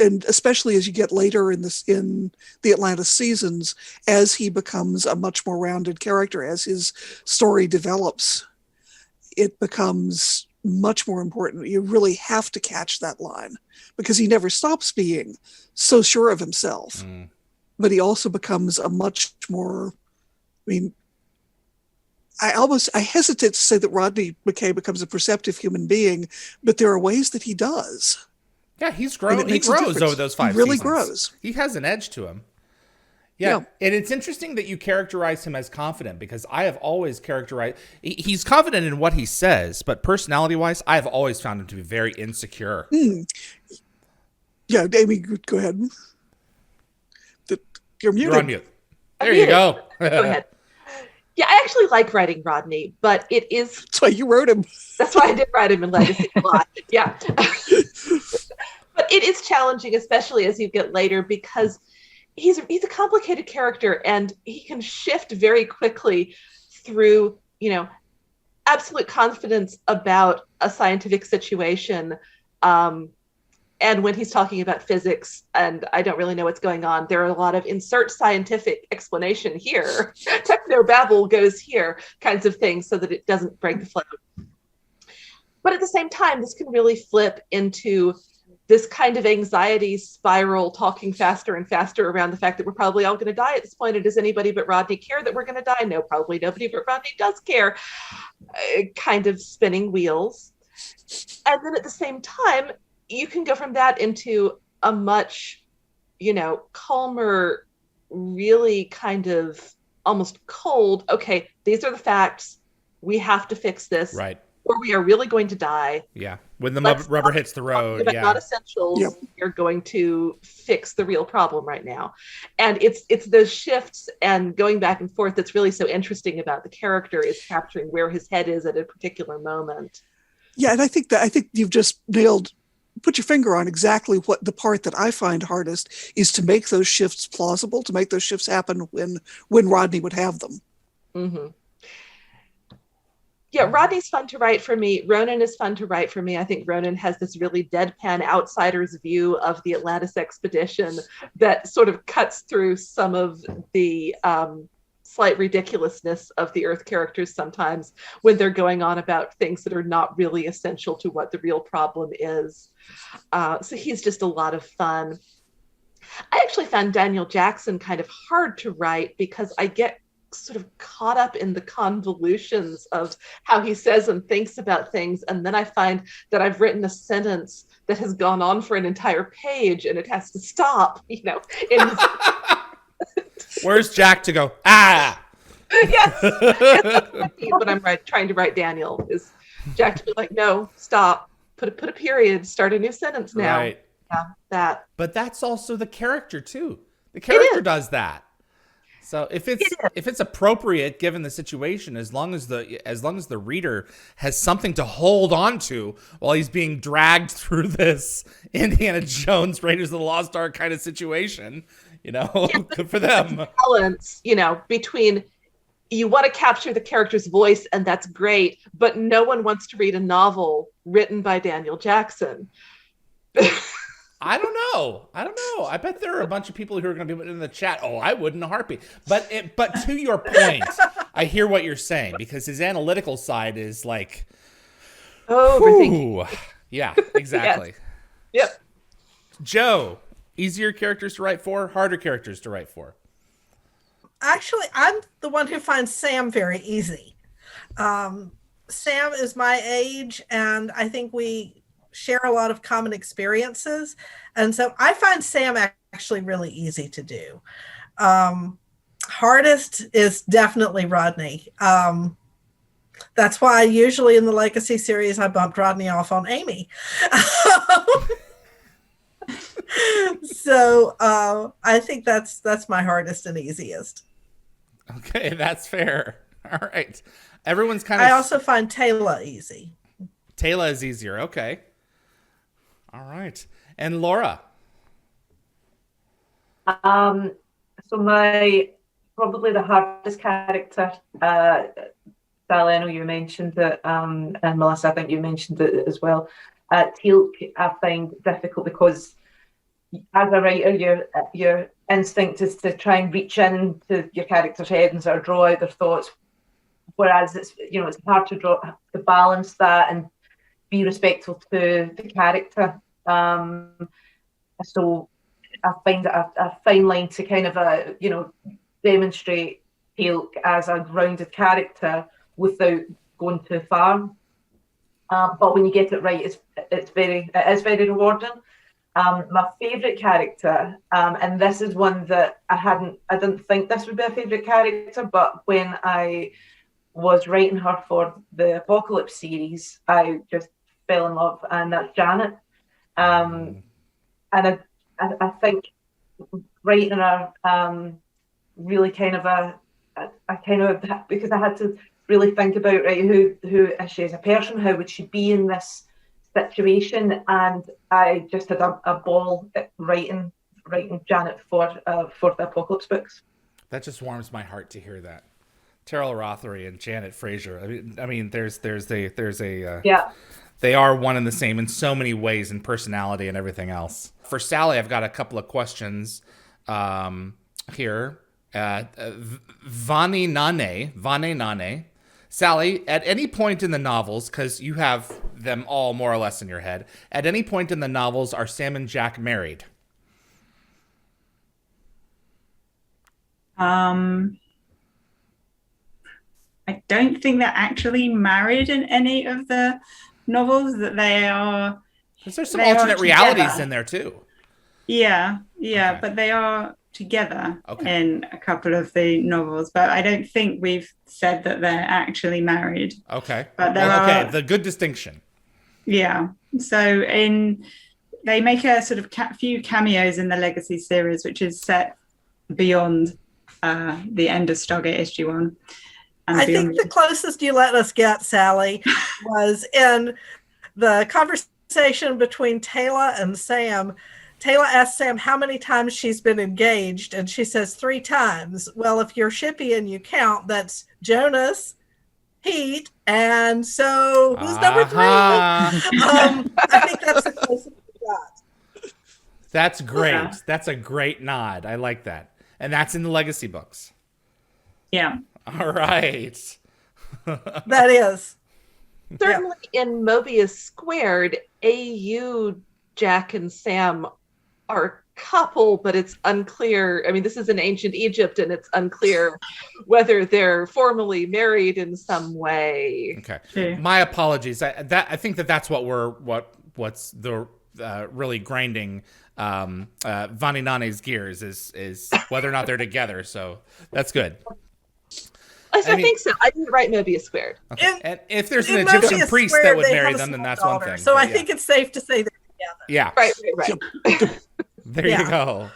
and especially as you get later in the Atlantis seasons, as he becomes a much more rounded character, as his story develops, it becomes much more important. You really have to catch that line, because he never stops being so sure of himself. But he also becomes a much more, I hesitate to say that Rodney McKay becomes a perceptive human being, but there are ways that he does.
Yeah, he's grown. He grows over those 5 seasons.
He really grows.
He has an edge to him. Yeah, and it's interesting that you characterize him as confident, because I have always characterized... He's confident in what he says, but personality-wise, I have always found him to be very insecure.
Yeah, Amy, go ahead. You're muted.
You're on mute. There you go.
Go ahead. Yeah, I actually like writing Rodney, but it is...
That's why you wrote him.
That's why I did write him in Legacy a lot. Yeah. But it is challenging, especially as you get later, because he's a complicated character, and he can shift very quickly through, absolute confidence about a scientific situation. And when he's talking about physics and I don't really know what's going on, there are a lot of insert scientific explanation here. Technobabble goes here kinds of things, so that it doesn't break the flow. But at the same time, this can really flip into this kind of anxiety spiral, talking faster and faster around the fact that we're probably all going to die at this point. And does anybody but Rodney care that we're going to die? No, probably nobody but Rodney does care. Kind of spinning wheels. And then at the same time, you can go from that into a much, calmer, really kind of almost cold, okay, these are the facts. We have to fix this.
Right.
Or we are really going to die.
Yeah. When the
Let's
rubber
not
hits the
talk
road,
about
yeah.
not essentials.
Yep.
You're going to fix the real problem right now, and it's those shifts and going back and forth that's really so interesting about the character, is capturing where his head is at a particular moment.
Yeah, and I think you've just put your finger on exactly what the part that I find hardest is, to make those shifts plausible, to make those shifts happen when Rodney would have them.
Mm-hmm. Yeah, Rodney's fun to write for me. Ronan is fun to write for me. I think Ronan has this really deadpan outsider's view of the Atlantis expedition that sort of cuts through some of the slight ridiculousness of the Earth characters sometimes when they're going on about things that are not really essential to what the real problem is. So he's just a lot of fun. I actually found Daniel Jackson kind of hard to write because I get sort of caught up in the convolutions of how he says and thinks about things, and then I find that I've written a sentence that has gone on for an entire page and it has to stop,
Where's Jack to go? Ah.
Yes. When I'm trying to write Daniel, is Jack to be like, no, stop, put a period, start a new sentence now.
Right.
Yeah, that.
But that's also the character too. The character does that. So if it's appropriate given the situation, as long as the reader has something to hold on to while he's being dragged through this Indiana Jones Raiders of the Lost Ark kind of situation, good for them.
Balance, between you want to capture the character's voice, and that's great, but no one wants to read a novel written by Daniel Jackson.
I don't know. I bet there are a bunch of people who are going to be in the chat. Oh, I would in a heartbeat. But to your point, I hear what you're saying, because his analytical side is like,
overthinking.
Yeah, exactly.
Yes. Yep.
Joe, easier characters to write for, harder characters to write for?
Actually, I'm the one who finds Sam very easy. Sam is my age, and I think we share a lot of common experiences. And so I find Sam actually really easy to do. Hardest is definitely Rodney. That's why usually in the Legacy series, I bumped Rodney off on Amy. So I think that's my hardest and easiest.
Okay, that's fair. All right. Everyone's kind of...
I also find Taylor easy.
Taylor is easier. Okay. All right. And Laura?
So probably the hardest character, Sally, I know you mentioned it, and Melissa, I think you mentioned it as well. Teal'c, I find difficult because as a writer, your instinct is to try and reach into your character's head and sort of draw out their thoughts, whereas it's hard to balance that and be respectful to the character. So I find it a fine line to kind of demonstrate Teal'c as a grounded character without going too far. But when you get it right, it is very rewarding. My favourite character, and this is one that I didn't think this would be a favourite character, but when I was writing her for the Apocalypse series, I just fell in love, and that's Janet. And I think writing her really kind of because I had to really think about who is she as a person, how would she be in this situation, and I just had a ball writing Janet for the Apocalypse books.
That just warms my heart to hear that. Terrell Rothery and Janet Fraser. I mean, there's a
yeah.
They are one and the same in so many ways, in personality and everything else. For Sally, I've got a couple of questions here. Vane Nane. Sally, at any point in the novels, because you have them all more or less in your head, at any point in the novels, are Sam and Jack married?
I don't think they're actually married in any of the novels. That they are.
Because there's some alternate realities in there too.
Yeah, okay. But they are together in a couple of the novels. But I don't think we've said that they're actually married.
Okay.
But
the good distinction.
Yeah. So they make a sort of few cameos in the Legacy series, which is set beyond the end of Stargate SG-1. And
I think the closest you let us get, Sally, was in the conversation between Tayla and Sam. Tayla asked Sam how many times she's been engaged, and she says 3 times. Well, if you're shippy and you count, that's Jonas, Pete, and so who's number 3? I think that's the closest we got.
That's great. Yeah. That's a great nod. I like that. And that's in the Legacy books.
Yeah.
All right.
That is.
Certainly in Mobius Squared, AU, Jack and Sam are a couple, but it's unclear. I mean, this is in ancient Egypt, and it's unclear whether they're formally married in some way.
Okay. My apologies. I think that's what's the really grinding Vaninane's gears is whether or not they're together. So that's good.
I think so. I didn't write Mobius Squared.
Okay. And if there's an Egyptian
Mobius
priest
Squared,
that would marry them, then that's
daughter.
one thing.
So I think it's safe to say they're together.
Yeah.
Right.
There you go.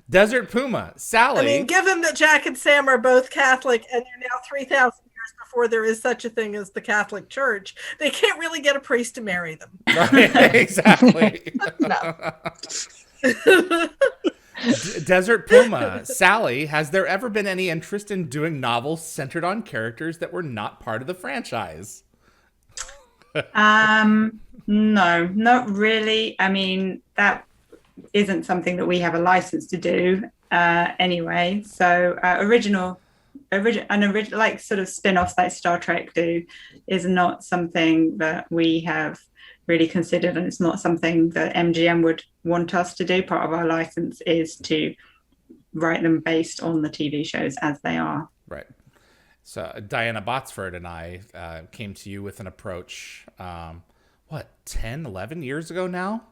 Desert Puma, Sally.
I mean, given that Jack and Sam are both Catholic, and they're now 3,000 years before there is such a thing as the Catholic Church, they can't really get a priest to marry them.
Right, exactly. Desert Puma, Sally, has there ever been any interest in doing novels centered on characters that were not part of the franchise?
No, not really. I mean, that isn't something that we have a license to do anyway. So original like sort of spin-offs like Star Trek do is not something that we have really considered, and it's not something that MGM would want us to do. Part of our license is to write them based on the TV shows as they are.
Right. So Diana Botsford and I came to you with an approach, 10, 11 years ago now?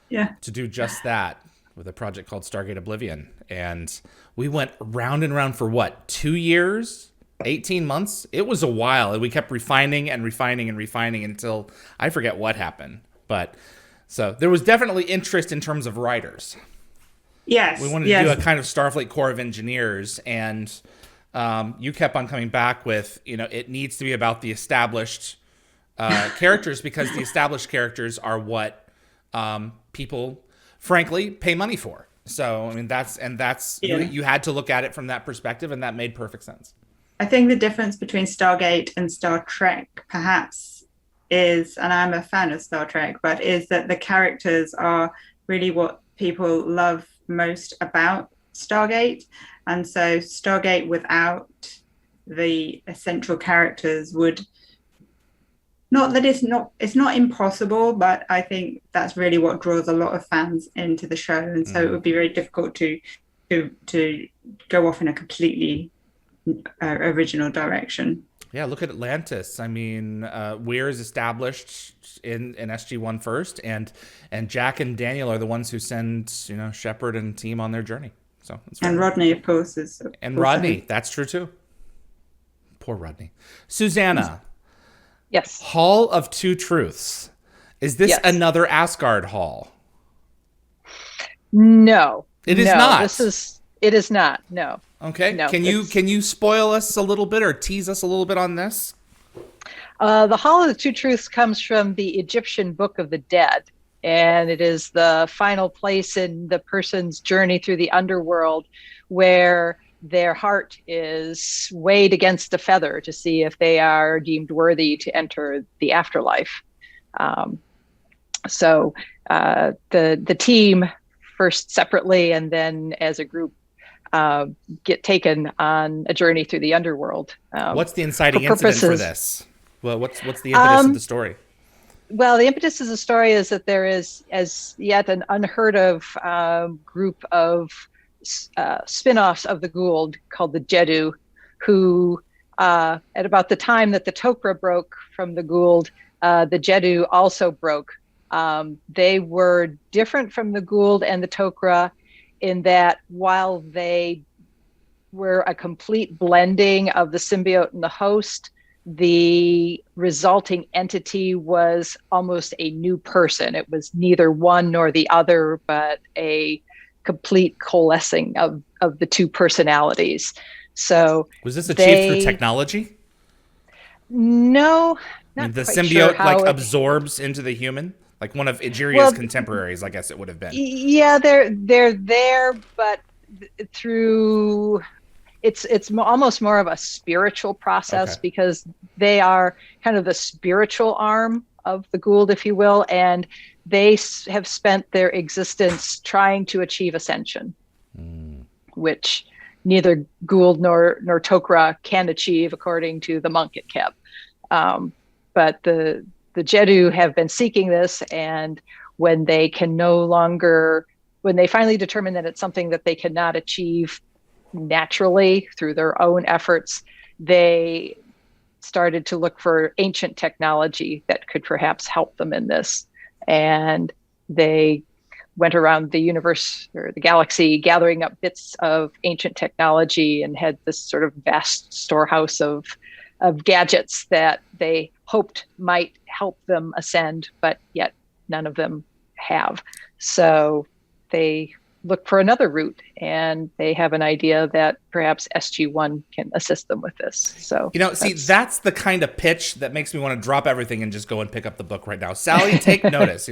Yeah.
To do just that with a project called Stargate Oblivion. And we went round and round for 2 years? 18 months? It was a while. And we kept refining until I forget what happened. But so there was definitely interest in terms of writers.
Yes.
We wanted to do a kind of Starfleet Corps of Engineers, and you kept on coming back with, it needs to be about the established characters, because the established characters are what people, frankly, pay money for. So, I mean, you had to look at it from that perspective, and that made perfect sense.
I think the difference between Stargate and Star Trek, perhaps, is, and I'm a fan of Star Trek, but is that the characters are really what people love most about Stargate. And so Stargate without the essential characters would, not that it's not impossible, but I think that's really what draws a lot of fans into the show. And so it would be very difficult to go off in a completely original direction.
Yeah, look at Atlantis. I mean, Weir is established in SG-1 first, and Jack and Daniel are the ones who send Shepard and team on their journey. So
and Rodney, of course, is.
And Rodney, that's true too. Poor Rodney. Susanna.
Yes.
Hall of Two Truths. Is this another Asgard Hall?
No.
It is not.
It is not. No.
Okay.
No,
can you spoil us a little bit or tease us a little bit on this?
The Hall of the Two Truths comes from the Egyptian Book of the Dead, and it is the final place in the person's journey through the underworld where their heart is weighed against a feather to see if they are deemed worthy to enter the afterlife. So the team, first separately and then as a group, get taken on a journey through the underworld.
What's the inciting incident for this? Well, what's the impetus of the story?
Well, the impetus of the story is that there is as yet an unheard of group of spin-offs of the Goa'uld called the Jeddu, who at about the time that the Tok'ra broke from the Goa'uld, the Jeddu also broke. They were different from the Goa'uld and the Tok'ra in that while they were a complete blending of the symbiote and the host, the resulting entity was almost a new person. It was neither one nor the other, but a complete coalescing of the two personalities. So
was this achieved through technology?
No,
I mean,
not
the
quite
symbiote
sure how
absorbs into the human, like one of Ejiria's contemporaries, I guess it would have been.
Yeah, they're there, but through it's almost more of a spiritual process, because they are kind of the spiritual arm of the Goa'uld, if you will, and they have spent their existence trying to achieve ascension, which neither Goa'uld nor Tok'ra can achieve, according to the monk at Keb. But the Jeddu have been seeking this, and when they finally determine that it's something that they cannot achieve naturally through their own efforts, they started to look for ancient technology that could perhaps help them in this. And they went around the universe or the galaxy gathering up bits of ancient technology, and had this sort of vast storehouse of gadgets that they hoped might help them ascend, but yet none of them have. So they look for another route, and they have an idea that perhaps SG-1 can assist them with this. So,
that's the kind of pitch that makes me want to drop everything and just go and pick up the book right now. Sally, take notice.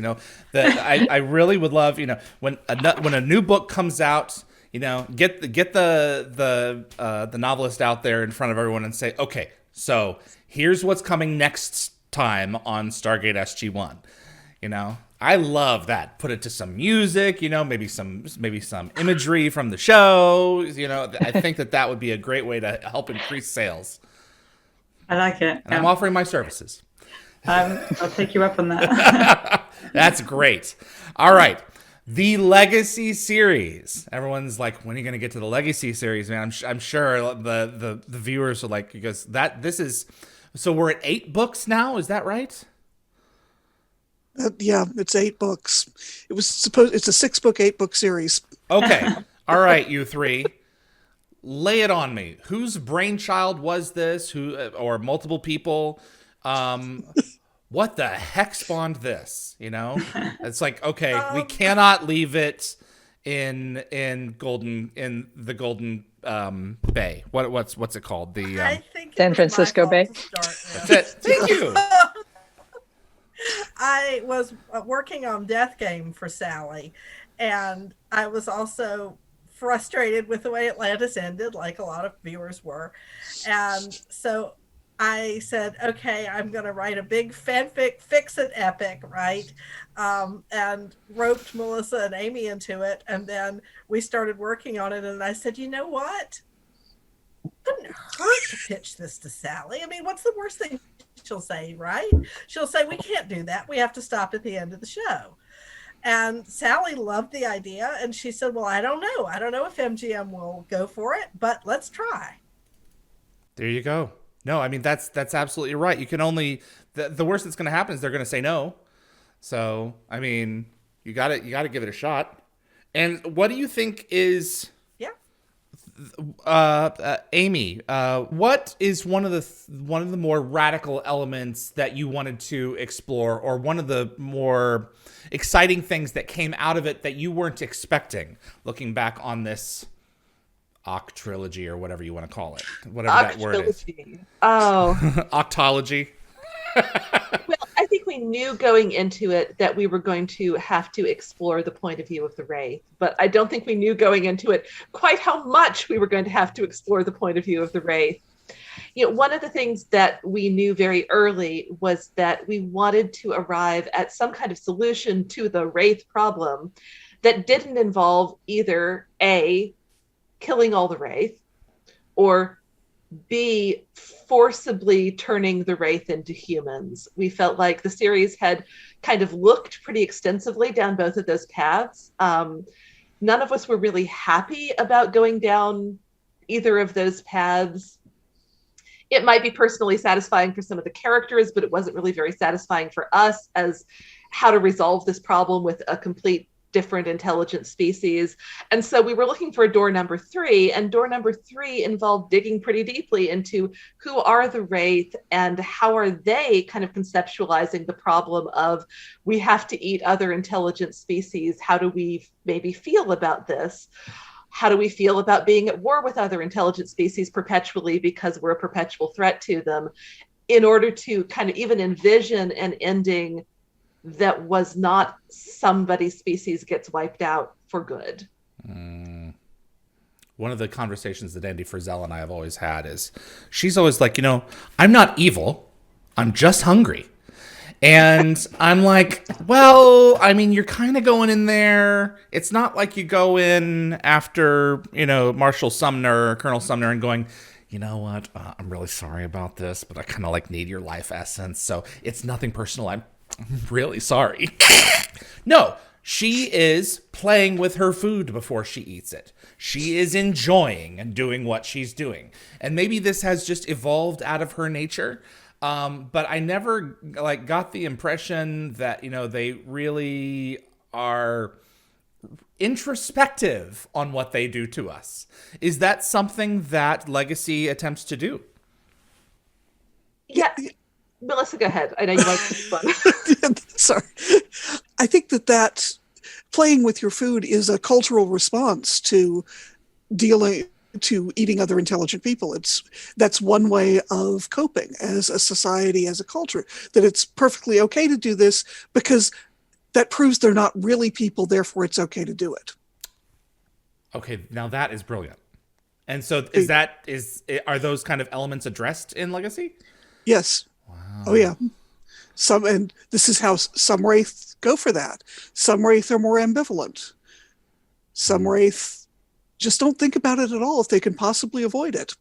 I really would love, when a new book comes out, get the novelist out there in front of everyone and say, okay, so here's what's coming next time on Stargate SG-1. I love that. Put it to some music, maybe some imagery from the show. I think that would be a great way to help increase sales.
I like it.
And I'm offering my services.
I'll take you up on that.
That's great. All right. The Legacy series. Everyone's like, when are you going to get to the Legacy series, man? I'm sure the viewers are like, because so we're at 8 books now. Is that right?
Yeah, it's 8 books. It's a 6-book, 8-book series.
Okay. All right, you three. Lay it on me. Whose brainchild was this? Or multiple people? What the heck spawned this? It's like, okay, we cannot leave it in the Golden Bay. What's it called? The
I think
San Francisco Bay.
That's it. Thank you.
I was working on Death Game for Sally, and I was also frustrated with the way Atlantis ended, like a lot of viewers were. And so I said, okay, I'm going to write a big fanfic fix-it epic, right? And roped Melissa and Amy into it. And then we started working on it. And I said, you know what? It couldn't hurt to pitch this to Sally. I mean, what's the worst thing she'll say, right? She'll say, we can't do that. We have to stop at the end of the show. And Sally loved the idea. And she said, well, I don't know. I don't know if MGM will go for it, but let's try.
There you go. No, I mean, that's absolutely right. You can only, the worst that's going to happen is they're going to say no. So, I mean, you got to give it a shot. And what do you think is, Amy, what is one of the more radical elements that you wanted to explore, or one of the more exciting things that came out of it that you weren't expecting, looking back on this trilogy, or whatever you want to call it, whatever that word is?
Oh,
Octology.
Well, I think we knew going into it that we were going to have to explore the point of view of the Wraith, but I don't think we knew going into it quite how much we were going to have to explore the point of view of the Wraith. One of the things that we knew very early was that we wanted to arrive at some kind of solution to the Wraith problem that didn't involve either A, killing all the Wraith, or B, forcibly turning the Wraith into humans. We felt like the series had kind of looked pretty extensively down both of those paths. None of us were really happy about going down either of those paths. It might be personally satisfying for some of the characters, but it wasn't really very satisfying for us as how to resolve this problem with a complete different intelligent species. And so we were looking for door number 3, and door number 3 involved digging pretty deeply into who are the Wraith and how are they kind of conceptualizing the problem of we have to eat other intelligent species. How do we maybe feel about this? How do we feel about being at war with other intelligent species perpetually because we're a perpetual threat to them, in order to kind of even envision an ending that was not somebody's species gets wiped out for good.
One of the conversations that Andy Frizzell and I have always had is she's always like, I'm not evil. I'm just hungry. And I'm like, well, I mean, you're kind of going in there. It's not like you go in after, Marshal Sumner or Colonel Sumner and going, you know what? I'm really sorry about this, but I kind of like need your life essence. So it's nothing personal. I'm really sorry. No, she is playing with her food before she eats it. She is enjoying and doing what she's doing. And maybe this has just evolved out of her nature. But I never got the impression that, they really are introspective on what they do to us. Is that something that Legacy attempts to do?
Yeah. Melissa, go ahead. I know you like fun.
Sorry. I think that playing with your food is a cultural response to eating other intelligent people. That's one way of coping as a society, as a culture, that it's perfectly okay to do this because that proves they're not really people, therefore it's okay to do it.
Okay, now that is brilliant. And so are those kind of elements addressed in Legacy?
Yes.
Wow.
Oh yeah. And this is how some Wraith go for that. Some Wraith are more ambivalent. Some Wraith just don't think about it at all if they can possibly avoid it.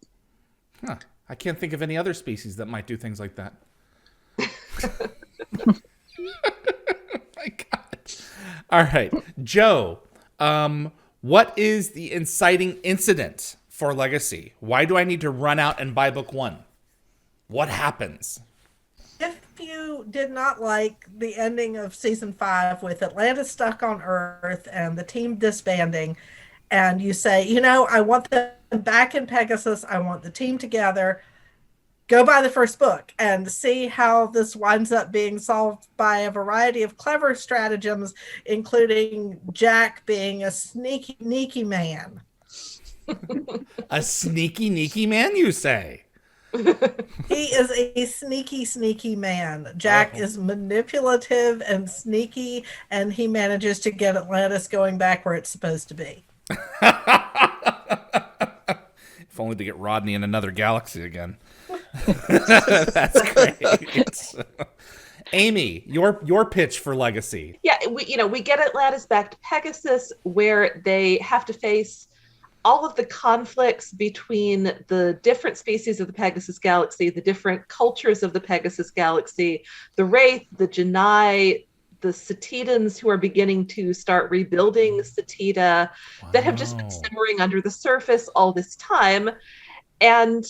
Huh. I can't think of any other species that might do things like that. My God. All right. Joe, what is the inciting incident for Legacy? Why do I need to run out and buy book 1? What happens?
If you did not like the ending of season 5 with Atlantis stuck on Earth and the team disbanding, and you say, I want them back in Pegasus, I want the team together, go buy the first book and see how this winds up being solved by a variety of clever stratagems, including Jack being a sneaky man.
A sneaky man, you say?
He is a sneaky man. Jack is manipulative and sneaky, and he manages to get Atlantis going back where it's supposed to be.
If only to get Rodney in another galaxy again. That's great. Amy, your pitch for Legacy.
Yeah, we get Atlantis back to Pegasus, where they have to face all of the conflicts between the different species of the Pegasus Galaxy, the different cultures of the Pegasus Galaxy, the Wraith, the Janai, the Cetidans who are beginning to start rebuilding Cetida, that have just been simmering under the surface all this time, and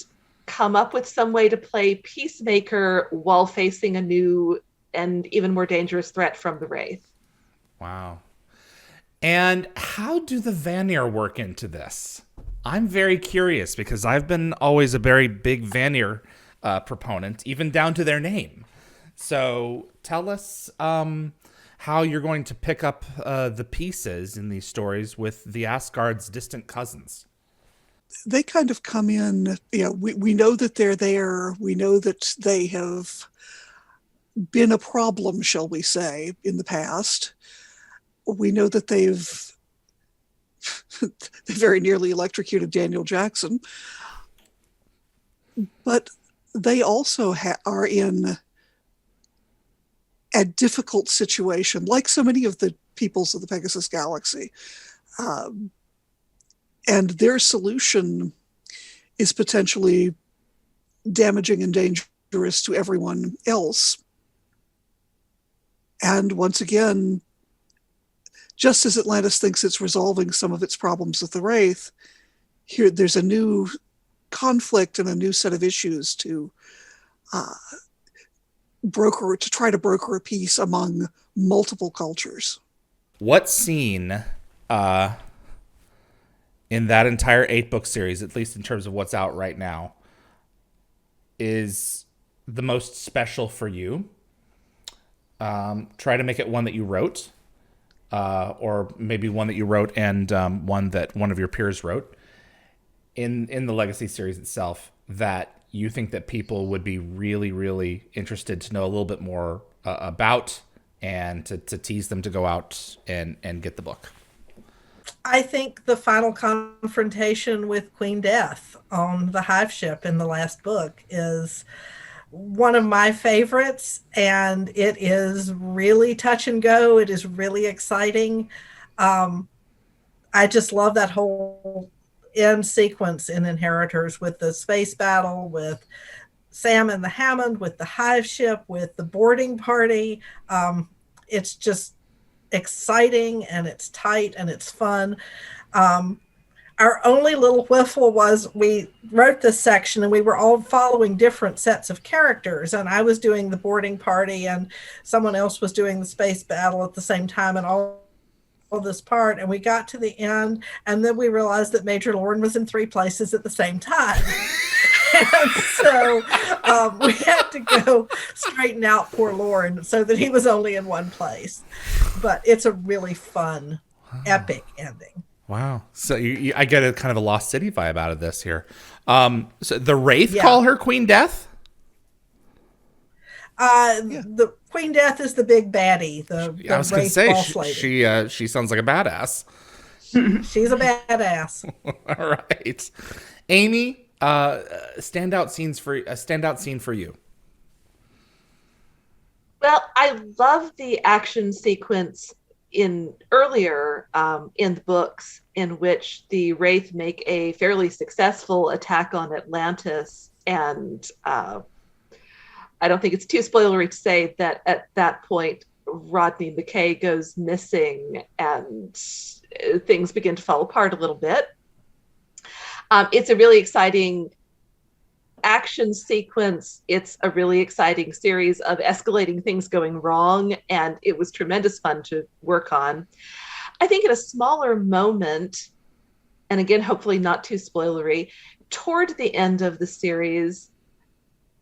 come up with some way to play peacemaker while facing a new and even more dangerous threat from the Wraith.
Wow. And how do the Vanir work into this? I'm very curious because I've been always a very big Vanir proponent, even down to their name. So tell us how you're going to pick up the pieces in these stories with the Asgard's distant cousins.
They kind of come in, we know that they're there. We know that they have been a problem, shall we say, in the past. We know that they've very nearly electrocuted Daniel Jackson. But they also are in a difficult situation, like so many of the peoples of the Pegasus Galaxy. And their solution is potentially damaging and dangerous to everyone else. And once again, just as Atlantis thinks it's resolving some of its problems with the Wraith, here there's a new conflict and a new set of issues to try to broker a peace among multiple cultures.
what scene in that entire 8-book series, at least in terms of what's out right now, is the most special for you? Try to make it one that you wrote, or maybe one that you wrote and one that one of your peers wrote in the Legacy series itself, that you think that people would be really, really interested to know a little bit more about, and to tease them to go out and get the book.
I think the final confrontation with Queen Death on the Hive ship in the last book is one of my favorites, and it is really touch and go. It is really exciting. I just love that whole end sequence in Inheritors, with the space battle, with Sam and the Hammond, with the Hive ship, with the boarding party. It's just exciting, and it's tight, and it's fun. Our only little whiffle was we wrote this section and we were all following different sets of characters, and I was doing the boarding party and someone else was doing the space battle at the same time, and all this part, and we got to the end, and then we realized that Major Lorne was in 3 places at the same time. And so we had to go straighten out poor Lorne so that he was only in one place. But it's a really fun, epic ending.
Wow. So I get a kind of a Lost City vibe out of this here. So the Wraith call her Queen Death?
The Queen Death is the big baddie.
I was going to say, she sounds like a badass.
She's a badass.
All right. Amy, standout scene for you.
Well, I love the action sequence earlier in the books, in which the Wraith make a fairly successful attack on Atlantis, and I don't think it's too spoilery to say that at that point Rodney McKay goes missing and things begin to fall apart a little bit. It's a really exciting action sequence. It's a really exciting series of escalating things going wrong, and it was tremendous fun to work on. I think at a smaller moment, and again, hopefully not too spoilery, toward the end of the series,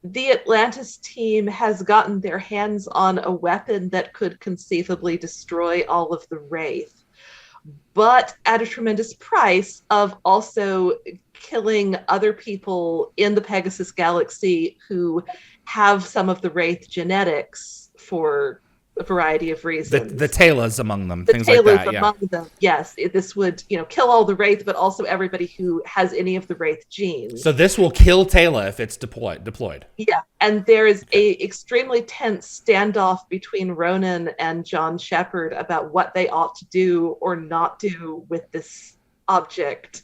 the Atlantis team has gotten their hands on a weapon that could conceivably destroy all of the Wraith, but at a tremendous price of also killing other people in the Pegasus galaxy who have some of the Wraith genetics for a variety of reasons.
The Taylors among them, things like that.
Among them, yes. This would, kill all the Wraith, but also everybody who has any of the Wraith genes.
So this will kill Taylor if it's deployed.
Yeah, and there is a extremely tense standoff between Ronan and John Shepard about what they ought to do or not do with this object.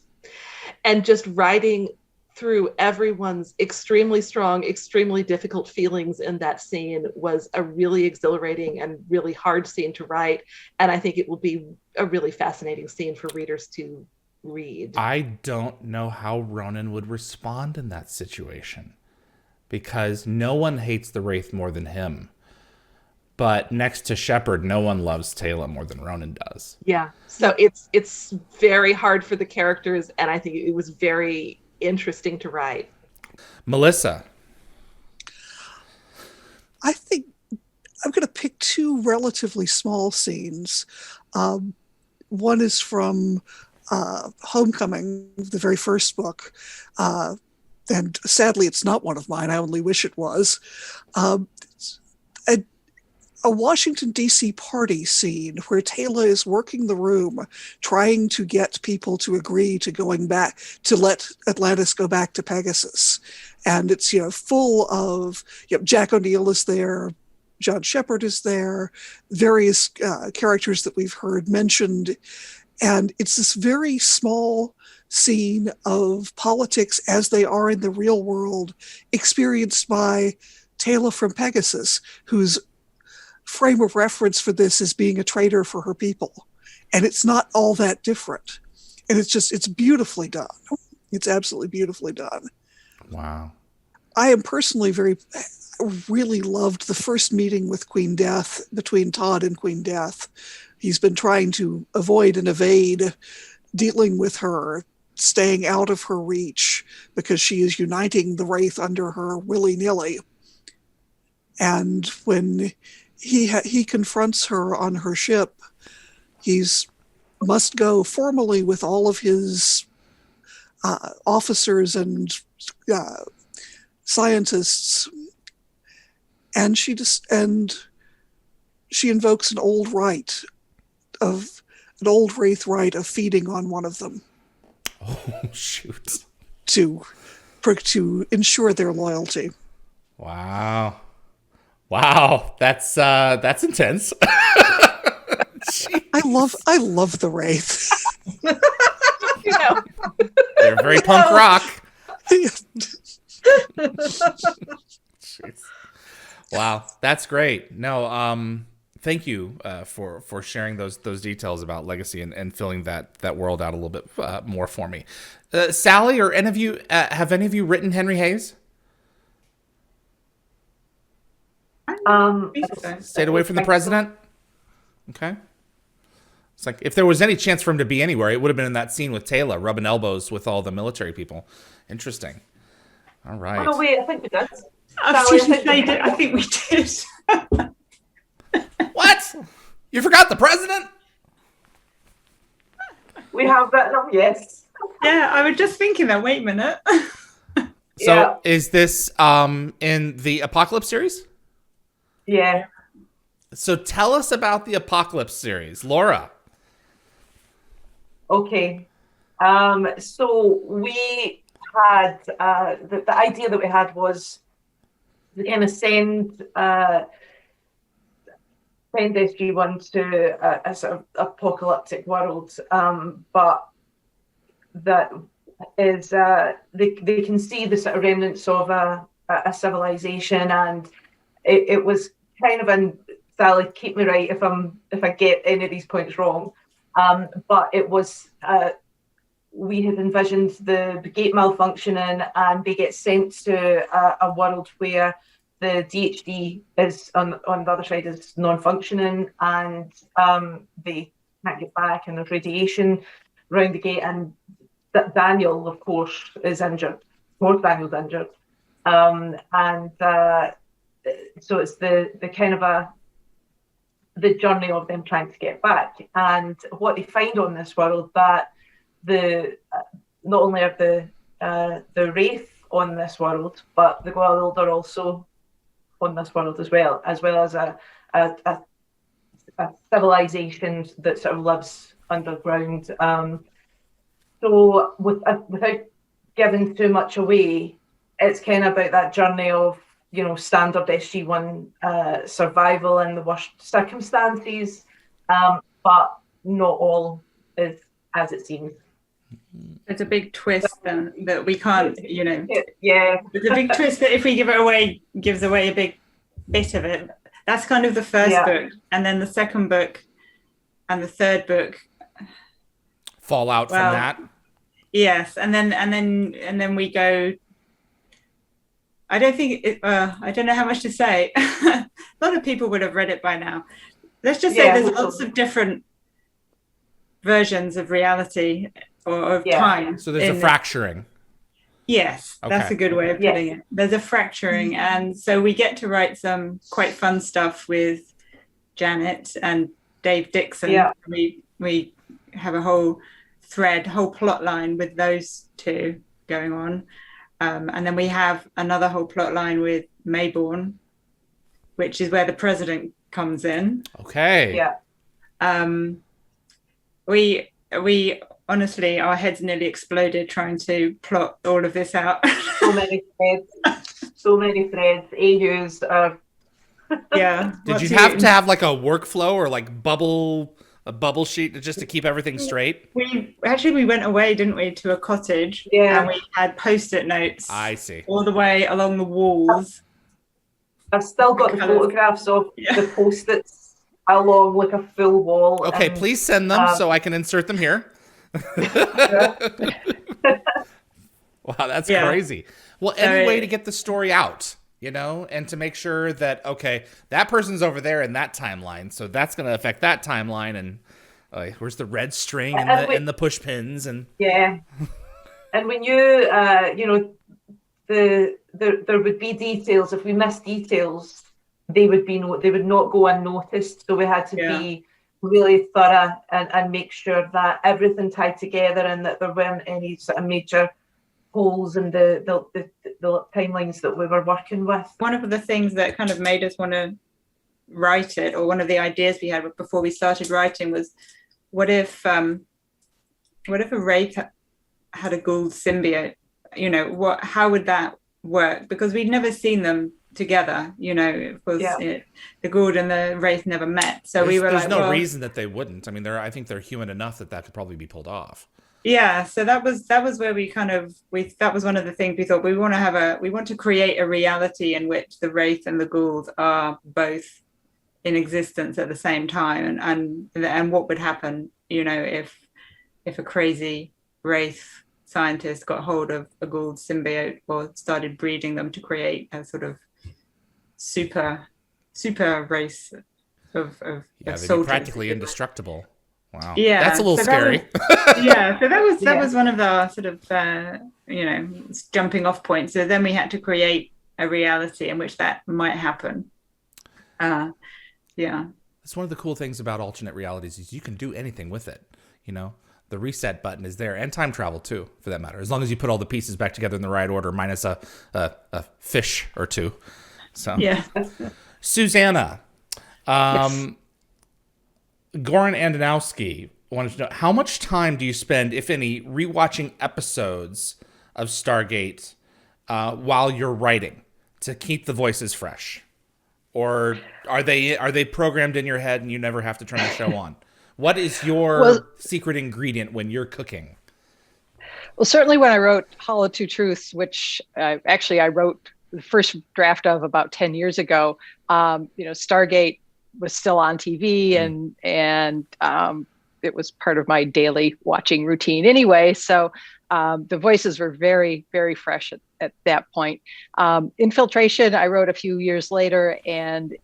And just writing through everyone's extremely strong, extremely difficult feelings in that scene was a really exhilarating and really hard scene to write. And I think it will be a really fascinating scene for readers to read.
I don't know how Ronan would respond in that situation, because no one hates the Wraith more than him. But next to Shepard, no one loves Taylor more than Ronan does.
Yeah, so it's very hard for the characters, and I think it was very interesting to write.
Melissa,
I think I'm going to pick 2 relatively small scenes. One is from Homecoming, the very first book, and sadly it's not one of mine. I only wish it was. A Washington, D.C. party scene where Taylor is working the room, trying to get people to agree to going back, to let Atlantis go back to Pegasus. And it's, full of, Jack O'Neill is there, John Shepard is there, various characters that we've heard mentioned. And it's this very small scene of politics as they are in the real world, experienced by Taylor from Pegasus, who's frame of reference for this is being a traitor for her people. And it's not all that different. And it's beautifully done. It's absolutely beautifully done.
Wow.
I am personally really loved the first meeting with Queen Death, between Todd and Queen Death, He's been trying to avoid and evade dealing with her, staying out of her reach, because she is uniting the Wraith under her willy-nilly. And when he confronts her on her ship, he's must go formally with all of his officers and scientists, and she invokes an old Wraith rite of feeding on one of them.
Oh shoot!
To ensure their loyalty.
Wow, that's intense.
I love the Wraith.
They're very punk rock. Wow, that's great. No, thank you for sharing those details about Legacy and filling that world out a little bit more for me. Sally, or any of you have any of you written Henry Hayes? Stayed away from the president. Okay. It's like if there was any chance for him to be anywhere, it would have been in that scene with Taylor rubbing elbows with all the military people. Interesting. All right.
Oh, wait, I think we did.
I think we did.
What? You forgot the president?
We have that. No, yes.
Yeah, I was just thinking that. Wait a minute.
So is this in the Apocalypse series?
Yeah.
So tell us about the Apocalypse series, Laura.
Okay. So we had the idea that we had was to kind of send SG-1 to a sort of apocalyptic world, but that is they can see the sort of remnants of a civilization, and it was kind of Sally, keep me right if I get any of these points wrong. But it was we had envisioned the gate malfunctioning, and they get sent to a world where the DHD is on the other side is non-functioning, and they can't get back, and there's radiation around the gate, and Daniel, of course, is injured. More Daniel's injured, and so it's the kind of the journey of them trying to get back. And what they find on this world, that not only are the Wraith on this world, but the Marrled are also on this world as well as a civilization that sort of lives underground. So without giving too much away, it's kind of about that journey of, you know, standard SG-1 survival in the worst circumstances, but not all is as it seems.
It's a big twist then, that we can't, you know.
Yeah.
It's a big twist that if we give it away, gives away a big bit of it. That's kind of the first book, and then the second book and the third book
Fallout from that.
Yes, and then we go. I don't think I don't know how much to say. A lot of people would have read it by now. Let's just say there's lots of different versions of reality or of time.
So there's a fracturing.
Yes, that's a good way of putting it. There's a fracturing, and so we get to write some quite fun stuff with Janet and Dave Dixon. Yeah. We have a whole plot line with those two going on. And then we have another whole plot line with Mayborn, which is where the president comes in.
Okay.
Yeah.
We honestly, our heads nearly exploded trying to plot all of this out.
So many threads. AUs.
Yeah.
Did you have to have like a workflow or like a bubble sheet just to keep everything straight?
We went away, didn't we, to a cottage?
Yeah.
And we had Post-it notes.
I see.
All the way along the walls.
I've still got the photographs of the Post-its along like a full wall.
Okay, please send them so I can insert them here. Wow, that's crazy. Well, any way to get the story out? and to make sure that, okay, that person's over there in that timeline, so that's going to affect that timeline, and where's the red string and the push pins, and
yeah. And when you there would be details. If we missed details, they would not go unnoticed. So we had to be really thorough and make sure that everything tied together and that there weren't any sort of major holes in the timelines that we were working with. One
of the things that kind of made us want to write it, or one of the ideas we had before we started writing, was what if a Wraith had a Gould symbiote? How would that work? Because we'd never seen them together, of course. The Gould and the Wraith never met, so there's
no reason that they wouldn't. I mean, I think they're human enough that could probably be pulled off.
Yeah, so that was where that was one of the things we thought we want to create a reality in which the Wraith and the Gould are both in existence at the same time, and what would happen, if a crazy Wraith scientist got hold of a Gould symbiote or started breeding them to create a sort of super race of
they'd
soldiers.
Be practically indestructible. Wow.
Yeah,
that's a little scary.
So that was one of the sort of jumping off points. So then we had to create a reality in which that might happen. That's
one of the cool things about alternate realities is you can do anything with it. The reset button is there, and time travel too, for that matter, as long as you put all the pieces back together in the right order, minus a fish or two. So Susanna,
Yes.
Goran Andanowski wanted to know, how much time do you spend, if any, rewatching episodes of Stargate while you're writing to keep the voices fresh? Or are they programmed in your head and you never have to turn the show on? What is your secret ingredient when you're cooking?
Well, certainly when I wrote Hollow Two Truths, which I wrote the first draft of about 10 years ago, Stargate was still on TV, and it was part of my daily watching routine anyway. So the voices were very, very fresh at that point. Infiltration, I wrote a few years later, and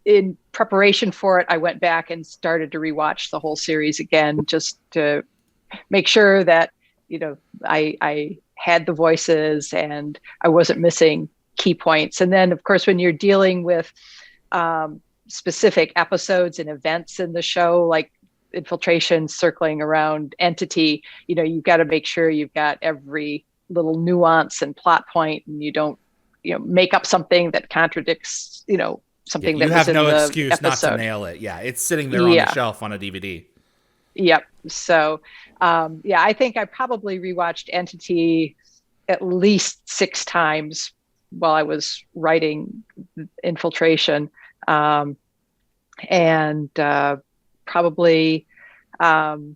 in preparation for it, I went back and started to rewatch the whole series again, just to make sure that, I had the voices and I wasn't missing key points. And then, of course, when you're dealing with specific episodes and events in the show, like Infiltration circling around Entity, you've got to make sure you've got every little nuance and plot point, and you don't, make up something that contradicts, something that was in the episode. You have no excuse
not to nail it. Yeah, it's sitting there on the shelf on a DVD.
Yep. So, I think I probably rewatched Entity at least 6 times while I was writing Infiltration. Probably the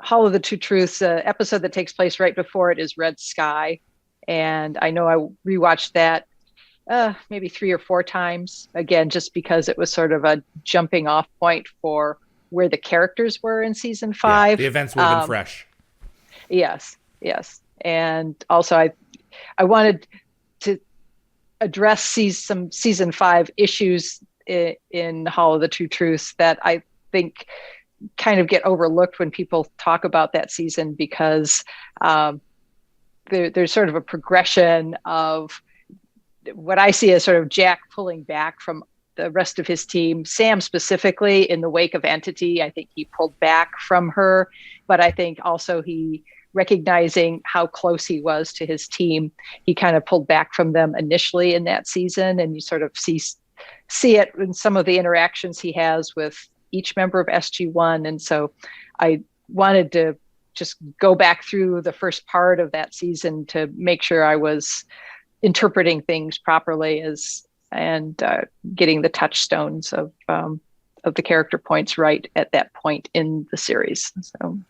Hollow of the Two Truths episode that takes place right before it is Red Sky. And I know I rewatched that maybe 3 or 4 times, again, just because it was sort of a jumping off point for where the characters were in season 5.
Yeah, the events would have been fresh.
Yes. And also I wanted to address some season 5 issues in Hollow of the Two Truths that I think kind of get overlooked when people talk about that season, because there's sort of a progression of what I see as sort of Jack pulling back from the rest of his team. Sam specifically, in the wake of Entity, I think he pulled back from her, but I think also he, recognizing how close he was to his team, he kind of pulled back from them initially in that season, and you sort of see it in some of the interactions he has with each member of SG-1. And so I wanted to just go back through the first part of that season to make sure I was interpreting things properly and getting the touchstones of the character points right at that point in the series. So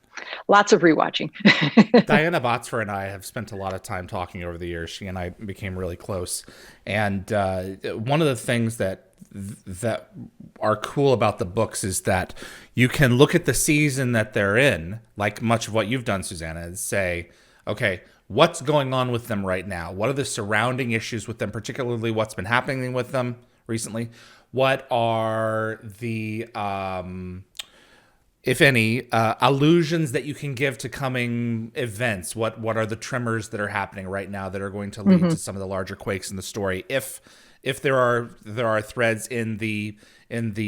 lots of rewatching.
Diana Botsfer and I have spent a lot of time talking over the years. She and I became really close. And one of the things that are cool about the books is that you can look at the season that they're in, like much of what you've done, Susanna, and say, okay, what's going on with them right now? What are the surrounding issues with them, particularly what's been happening with them recently? What are the, if any, allusions that you can give to coming events? What are the tremors that are happening right now that are going to lead to some of the larger quakes in the story? If there are threads in the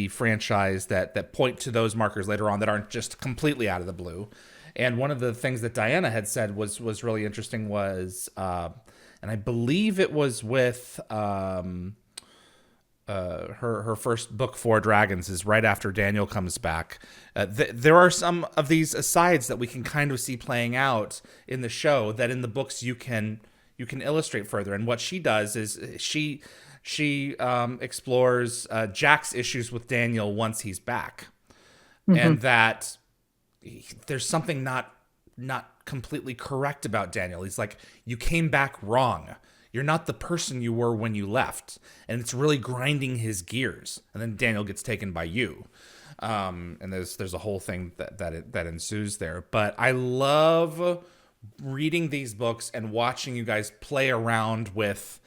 franchise that point to those markers later on that aren't just completely out of the blue. And one of the things that Diana had said was really interesting was, and I believe it was with her first book, Four Dragons, is right after Daniel comes back. There are some of these asides that we can kind of see playing out in the show that in the books you can illustrate further. And what she does is she explores Jack's issues with Daniel once he's back, and that there's something not completely correct about Daniel. He's like, you came back wrong. You're not the person you were when you left, and it's really grinding his gears. And then Daniel gets taken by you, and there's a whole thing that ensues there. But I love reading these books and watching you guys play around with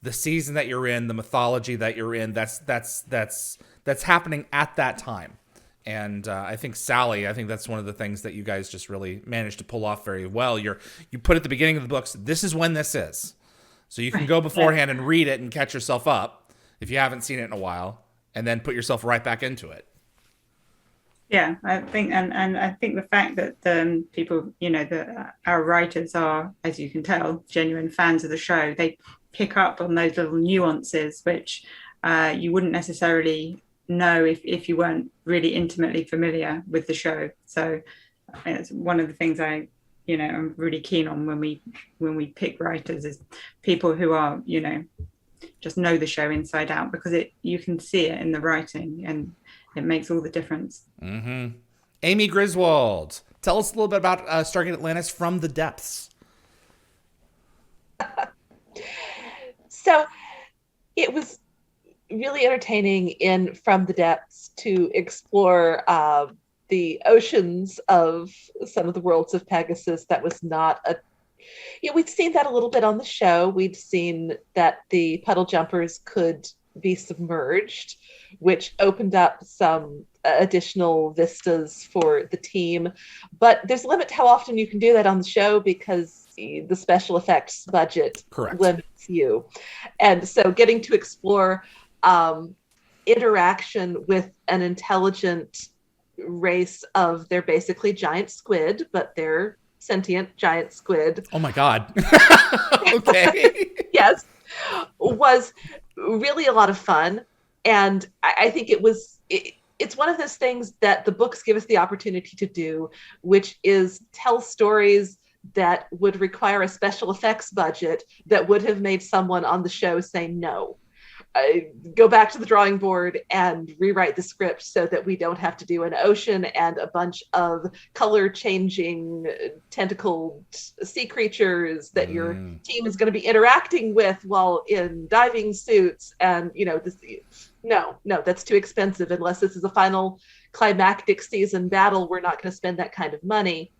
the season that you're in, the mythology that you're in. That's happening at that time. And I think Sally, that's one of the things that you guys just really managed to pull off very well. You put at the beginning of the books, this is when this is. So you can go beforehand and read it and catch yourself up if you haven't seen it in a while, and then put yourself right back into it.
Yeah, I think, and I think the fact that people, our writers are, as you can tell, genuine fans of the show, they pick up on those little nuances, which you wouldn't necessarily know if you weren't really intimately familiar with the show. So it's one of the things I'm really keen on when we pick writers is people who are, just know the show inside out, because you can see it in the writing and it makes all the difference.
Mm-hmm. Amy Griswold, tell us a little bit about Stargate Atlantis from the depths.
So it was really entertaining in From the Depths to explore the oceans of some of the worlds of Pegasus. That was not we'd seen that a little bit on the show. We'd seen that the puddle jumpers could be submerged, which opened up some additional vistas for the team. But there's a limit to how often you can do that on the show because the special effects budget limits you. And so getting to explore interaction with an intelligent race of, they're basically giant squid, but they're sentient giant squid.
Oh my God. Okay.
Yes. Was really a lot of fun. And I think it's one of those things that the books give us the opportunity to do, which is tell stories that would require a special effects budget that would have made someone on the show say no. Go back to the drawing board and rewrite the script so that we don't have to do an ocean and a bunch of color changing tentacled sea creatures that your team is going to be interacting with while in diving suits. And, no, that's too expensive. Unless this is a final climactic season battle, we're not going to spend that kind of money.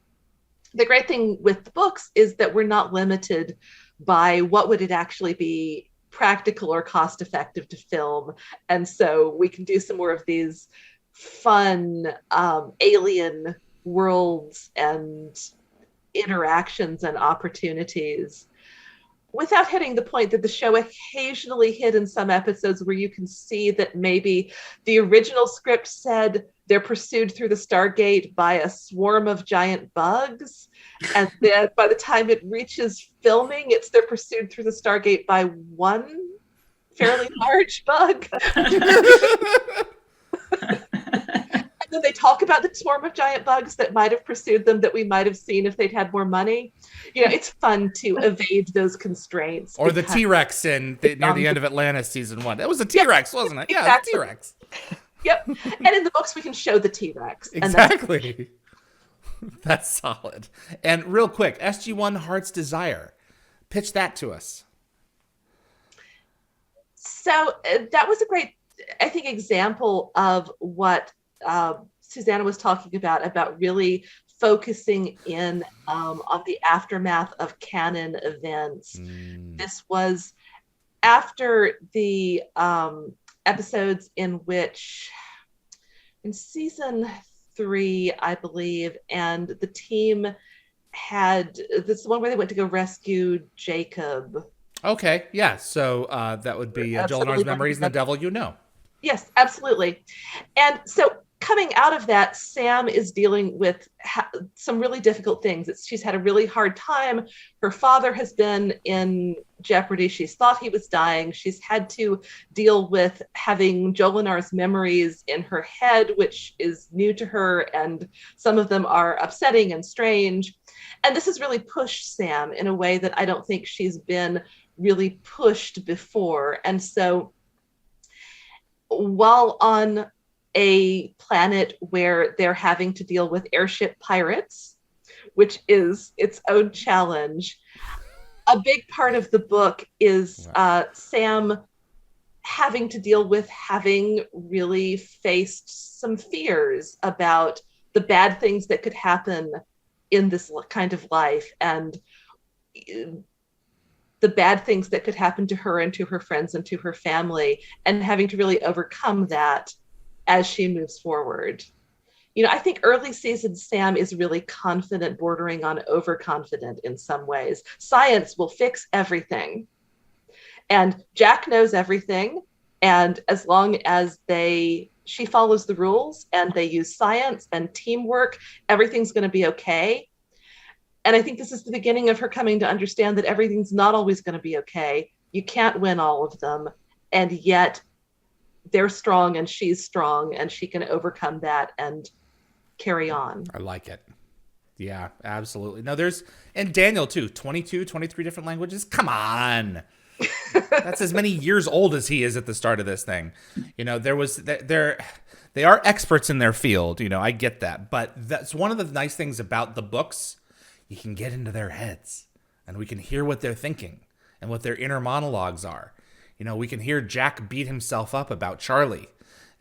The great thing with the books is that we're not limited by what would it actually be practical or cost effective to film. And so we can do some more of these fun alien worlds and interactions and opportunities without hitting the point that the show occasionally hit in some episodes where you can see that maybe the original script said they're pursued through the Stargate by a swarm of giant bugs. And then by the time it reaches filming, they're pursued through the Stargate by one fairly large bug. And then they talk about the swarm of giant bugs that might have pursued them that we might have seen if they'd had more money. It's fun to evade those constraints.
Or the T-Rex near the end of Atlantis season 1. That was a T-Rex, wasn't it? Yeah,
exactly.
The T-Rex.
Yep. And in the books, we can show the T-Rex.
Exactly. That's solid. And real quick, SG-1 Heart's Desire. Pitch that to us.
So that was a great, I think, example of what Susanna was talking about really focusing in on the aftermath of canon events. This was after the episodes in which, in season 3, I believe, and the team had this one where they went to go rescue Jacob.
Okay, yeah. So that would be Jolinar's Memories and the Devil You Know.
Yes, absolutely. And so coming out of that, Sam is dealing with some really difficult things. She's had a really hard time. Her father has been in jeopardy. She's thought he was dying. She's had to deal with having Jolinar's memories in her head, which is new to her, and some of them are upsetting and strange. And this has really pushed Sam in a way that I don't think she's been really pushed before. And so while on a planet where they're having to deal with airship pirates, which is its own challenge, a big part of the book is Sam having to deal with having really faced some fears about the bad things that could happen in this kind of life, and the bad things that could happen to her and to her friends and to her family, and having to really overcome that as she moves forward. You know, I think early season Sam is really confident, bordering on overconfident in some ways. Science will fix everything. And Jack knows everything. And as long as she follows the rules and they use science and teamwork, everything's going to be okay. And I think this is the beginning of her coming to understand that everything's not always going to be okay. You can't win all of them. And yet they're strong and she's strong and she can overcome that and carry on.
I like it. Yeah, absolutely. No, and Daniel too, 22, 23 different languages. Come on. That's as many years old as he is at the start of this thing. You know, they are experts in their field. You know, I get that. But that's one of the nice things about the books. You can get into their heads and we can hear what they're thinking and what their inner monologues are. You know, we can hear Jack beat himself up about Charlie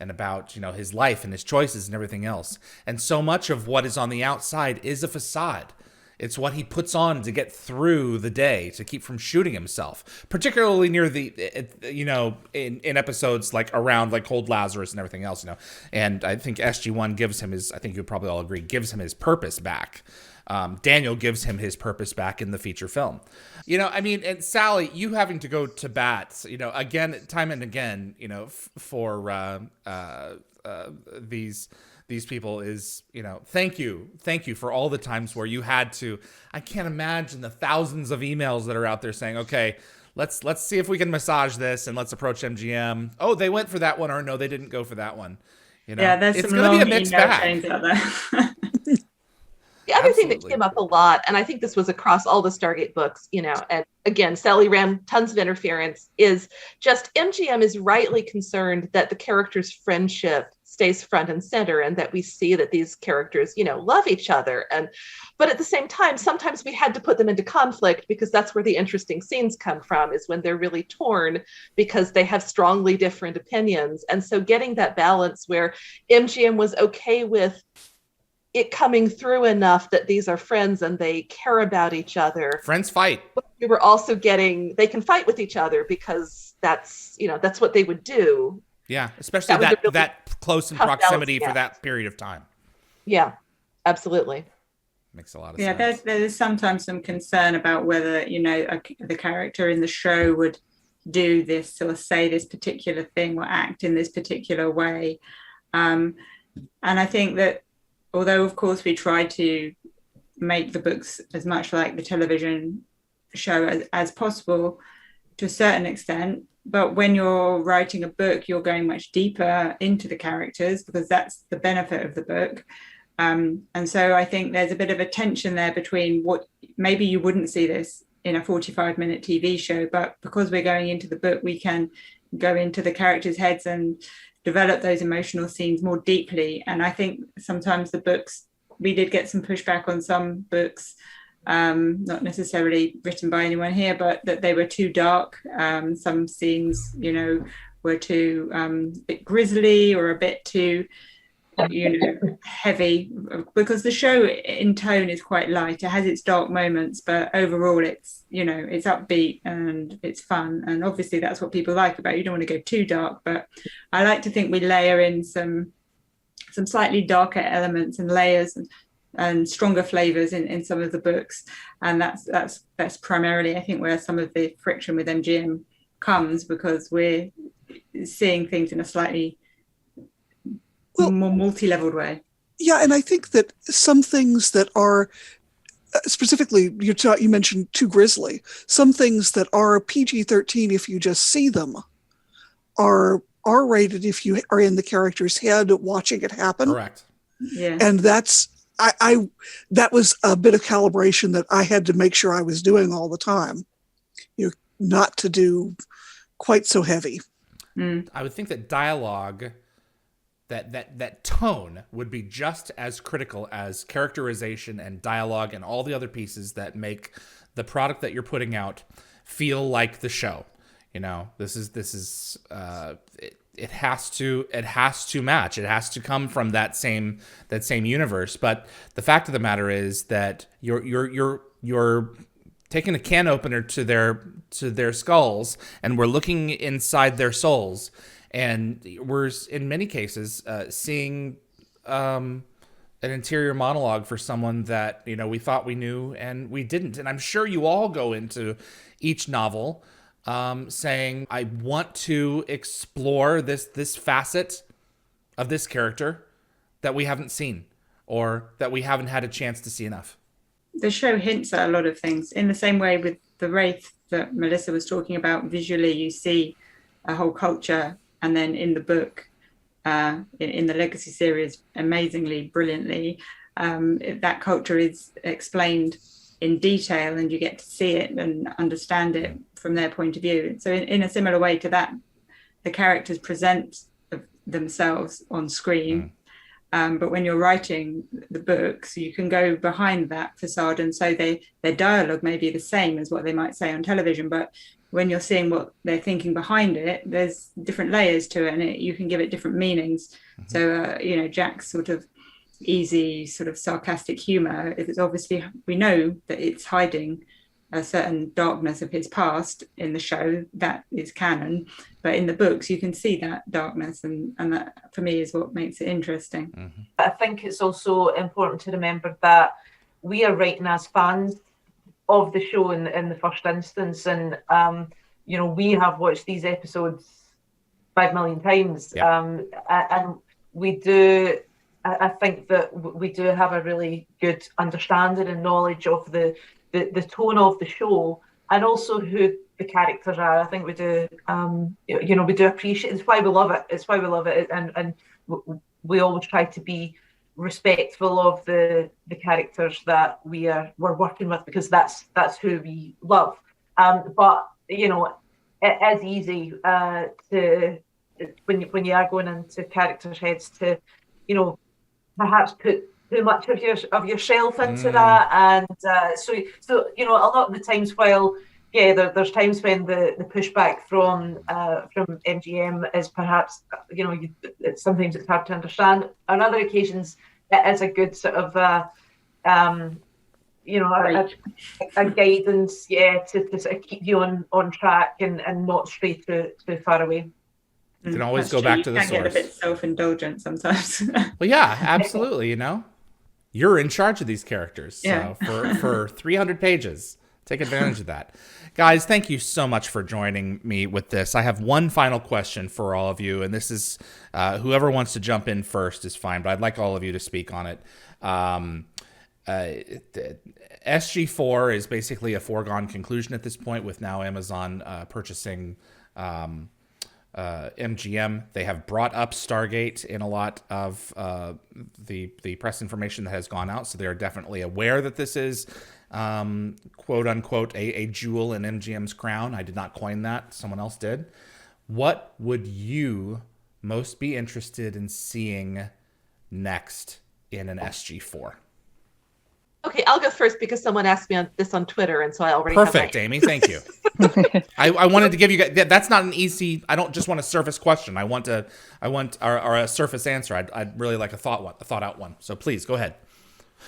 and about, you know, his life and his choices and everything else. And so much of what is on the outside is a facade. It's what he puts on to get through the day, to keep from shooting himself, particularly near you know, in episodes like around like Cold Lazarus and everything else, you know. And I think SG-1 gives him I think you'll probably all agree, gives him his purpose back. Daniel gives him his purpose back in the feature film. You know, I mean, and Sally, you having to go to bat, you know, again, time and again, you know, for these people is, you know, thank you for all the times where you had to. I can't imagine the thousands of emails that are out there saying, okay, let's see if we can massage this and let's approach MGM. Oh, they went for that one, or no, they didn't go for that one. You know,
yeah, there's
it's
going to be a mixed bag out there.
The other thing that came up a lot, and I think this was across all the Stargate books, you know, and again, Sally ran tons of interference, is just MGM is rightly concerned that the characters' friendship stays front and center, and that we see that these characters, you know, love each other. But at the same time, sometimes we had to put them into conflict, because that's where the interesting scenes come from, is when they're really torn because they have strongly different opinions. And so getting that balance where MGM was okay with it coming through enough that these are friends and they care about each other.
Friends fight.
But we were also they can fight with each other because that's what they would do.
Yeah, especially that close in proximity for that period of time.
Yeah, absolutely.
Makes a lot of sense.
Yeah, there's sometimes some concern about whether, you know, the character in the show would do this or say this particular thing or act in this particular way. And I think that although, of course, we try to make the books as much like the television show as possible to a certain extent, but when you're writing a book, you're going much deeper into the characters, because that's the benefit of the book. And so I think there's a bit of a tension there between what maybe you wouldn't see this in a 45-minute TV show, but because we're going into the book, we can go into the characters' heads and develop those emotional scenes more deeply. And I think sometimes the books, we did get some pushback on some books, not necessarily written by anyone here, but that they were too dark. Some scenes, you know, were too a bit grisly or a bit too heavy, because the show in tone is quite light. It has its dark moments, but overall it's it's upbeat and it's fun, and obviously that's what people like about it. You don't want to go too dark, but I like to think we layer in some slightly darker elements and layers and stronger flavors in some of the books, and that's primarily, I think, where some of the friction with MGM comes, because we're seeing things in a slightly more multi-leveled way.
Yeah, and I think that some things that are specifically, you mentioned too grisly. Some things that are PG-13, if you just see them, are R-rated if you are in the character's head watching it happen.
Correct.
Yeah.
And that was a bit of calibration that I had to make sure I was doing all the time. Not to do quite so heavy.
I would think that dialogue, that tone would be just as critical as characterization and dialogue and all the other pieces that make the product that you're putting out feel like the show. This is it has to match. It has to come from that same universe. But the fact of the matter is that you're taking a can opener to their skulls, and we're looking inside their souls. And we're, in many cases, seeing an interior monologue for someone that, we thought we knew and we didn't. And I'm sure you all go into each novel saying, I want to explore this facet of this character that we haven't seen, or that we haven't had a chance to see enough.
The show hints at a lot of things in the same way with the Wraith that Melissa was talking about. Visually, you see a whole culture. And then in the book, in the Legacy series, amazingly, brilliantly, that culture is explained in detail, and you get to see it and understand it from their point of view. So in a similar way to that, the characters present themselves on screen. But when you're writing the books, you can go behind that facade, and so their dialogue may be the same as what they might say on television, but when you're seeing what they're thinking behind it, there's different layers to it, and you can give it different meanings. So, Jack's sort of easy, sort of sarcastic humor, it's obviously, we know that it's hiding a certain darkness of his past in the show. That is canon. But in the books, you can see that darkness, and that, for me, is what makes it interesting.
I think it's also important to remember that we are writing as fans of the show in the first instance, and we have watched these episodes 5 million times. And we do, I think that we do have a really good understanding and knowledge of the tone of the show, and also who the characters are. I think we do we do appreciate, it's why we love it, and we always try to be respectful of the characters that we're working with, because that's who we love. But it is easy to when you are going into characters' heads to perhaps put too much of yourself into that, and so a lot of the times, while there's times when the pushback from MGM is perhaps sometimes it's hard to understand. On other occasions, it is a good sort of a guidance, to sort of keep you on track and not stray too far away.
You can always go back to the source.
Get a bit self-indulgent sometimes.
Well, yeah, absolutely. You're in charge of these characters. So for 300 pages, take advantage of that. Guys, thank you so much for joining me with this. I have one final question for all of you, and this is whoever wants to jump in first is fine, but I'd like all of you to speak on it. SG4 is basically a foregone conclusion at this point, with now Amazon purchasing MGM. They have brought up Stargate in a lot of the press information that has gone out, so they are definitely aware that this is quote unquote a jewel in MGM's crown. I did not coin that, someone else did. What would you most be interested in seeing next in an SG4?
Okay, I'll go first because someone asked me this on Twitter, and so I already
Perfect,
have
Amy. Thank you. I wanted to give you guys, that's not an easy, I don't just want a surface question. I want a surface answer. I'd really like a thought out one. So please go ahead.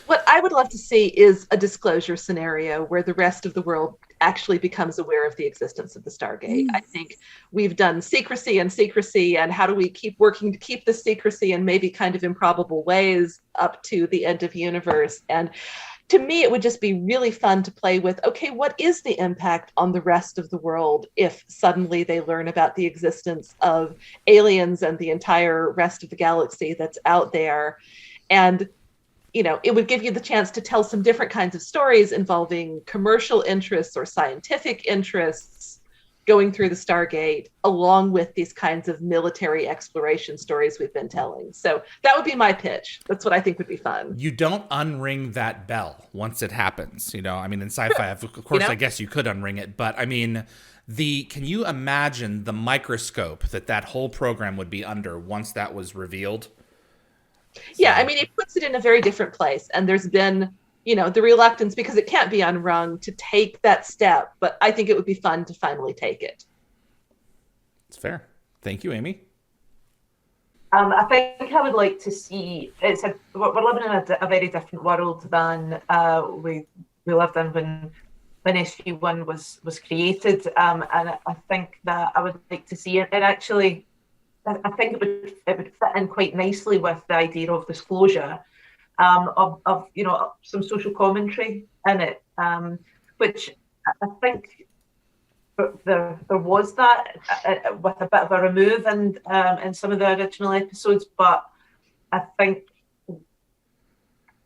What I would love to see is a disclosure scenario where the rest of the world actually becomes aware of the existence of the Stargate. I think we've done secrecy, and how do we keep working to keep the secrecy in maybe kind of improbable ways up to the end of universe. And to me, it would just be really fun to play with, okay, what is the impact on the rest of the world if suddenly they learn about the existence of aliens and the entire rest of the galaxy that's out there? And it would give you the chance to tell some different kinds of stories involving commercial interests or scientific interests going through the Stargate, along with these kinds of military exploration stories we've been telling. So that would be my pitch. That's what I think would be fun.
You don't unring that bell once it happens. In sci-fi, of course, I guess you could unring it, but can you imagine the microscope that whole program would be under once that was revealed?
Yeah, it puts it in a very different place. And there's been, the reluctance, because it can't be unrung, to take that step. But I think it would be fun to finally take it.
It's fair. Thank you, Amy.
I think I would like to see, we're living in a very different world than we lived in when SG-1 was created. And I think that I would like to see it. And actually, I think it would fit in quite nicely with the idea of disclosure, of some social commentary in it, which I think there was that with a bit of a remove in some of the original episodes, but I think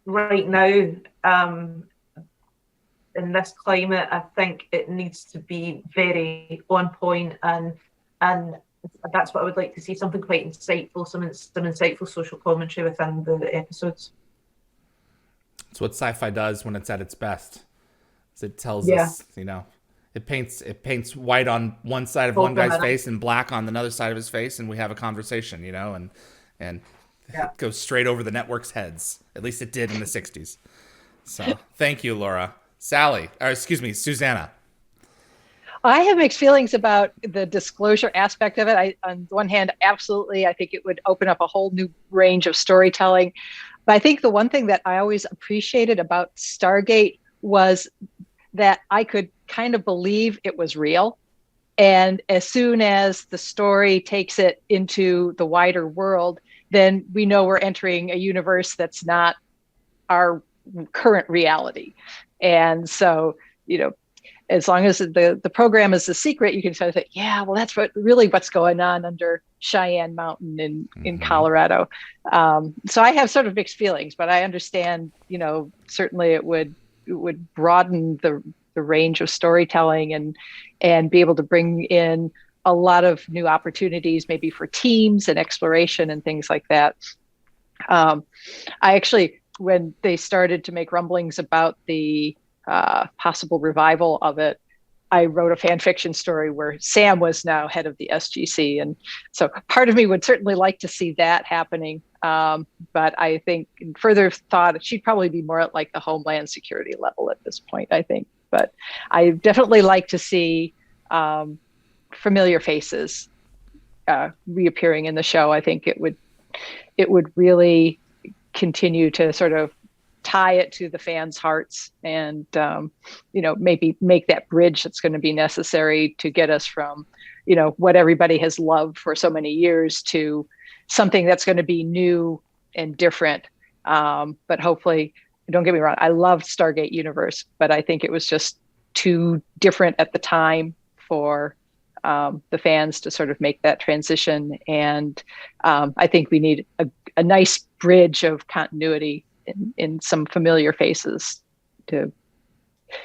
right now, in this climate, I think it needs to be very on point, and that's what I would like to see, something quite insightful, some insightful social commentary within the episodes.
It's what sci-fi does when it's at its best. It tells us, it paints white on one side of one guy's face and black on another side of his face, and we have a conversation, and it goes straight over the network's heads. At least it did in the 60s. So thank you, Laura. Susanna.
I have mixed feelings about the disclosure aspect of it. On the one hand, absolutely, I think it would open up a whole new range of storytelling. But I think the one thing that I always appreciated about Stargate was that I could kind of believe it was real. And as soon as the story takes it into the wider world, then we know we're entering a universe that's not our current reality. And so, as long as the program is a secret, you can sort of say, yeah, well, that's what's going on under Cheyenne Mountain in Colorado. So I have sort of mixed feelings, but I understand, certainly it would broaden the range of storytelling and be able to bring in a lot of new opportunities, maybe for teams and exploration and things like that. I actually, when they started to make rumblings about the possible revival of it, I wrote a fan fiction story where Sam was now head of the SGC. And so part of me would certainly like to see that happening. But I think in further thought, she'd probably be more at like the Homeland Security level at this point, I think. But I definitely like to see familiar faces reappearing in the show. I think it would really continue to sort of tie it to the fans' hearts and, maybe make that bridge that's going to be necessary to get us from, what everybody has loved for so many years to something that's going to be new and different. But hopefully, don't get me wrong, I loved Stargate Universe, but I think it was just too different at the time for the fans to sort of make that transition. And I think we need a nice bridge of continuity in some familiar faces to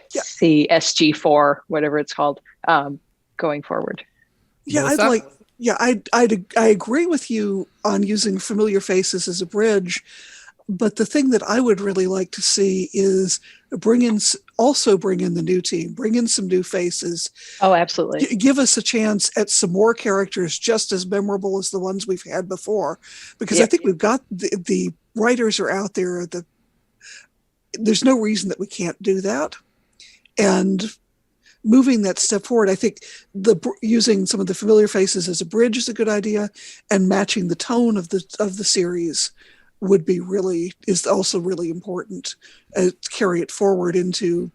see SG4, whatever it's called, going forward.
Yeah, I agree with you on using familiar faces as a bridge. But the thing that I would really like to see is bring in the new team, bring in some new faces.
Oh, absolutely.
Give us a chance at some more characters just as memorable as the ones we've had before. Because I think we've got the writers are out there. There's no reason that we can't do that. And moving that step forward. I think using some of the familiar faces as a bridge is a good idea, and matching the tone of the series is also really important. To carry it forward into,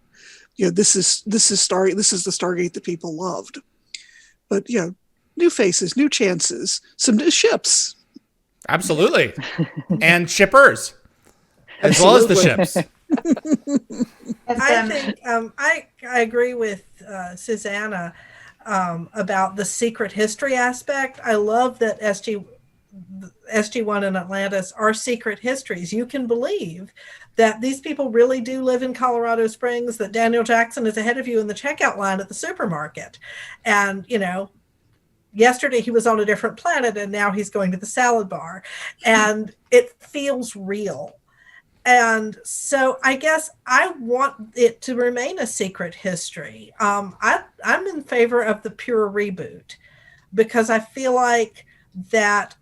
this is the Stargate that people loved. But new faces, new chances, some new ships.
Absolutely. And shippers, as well as the ships.
I think I agree with Susanna about the secret history aspect. I love that SG1 and Atlantis are secret histories. You can believe that these people really do live in Colorado Springs, that Daniel Jackson is ahead of you in the checkout line at the supermarket. And, yesterday he was on a different planet and now he's going to the salad bar, and it feels real. And so I guess I want it to remain a secret history. I'm in favor of the pure reboot because I feel like that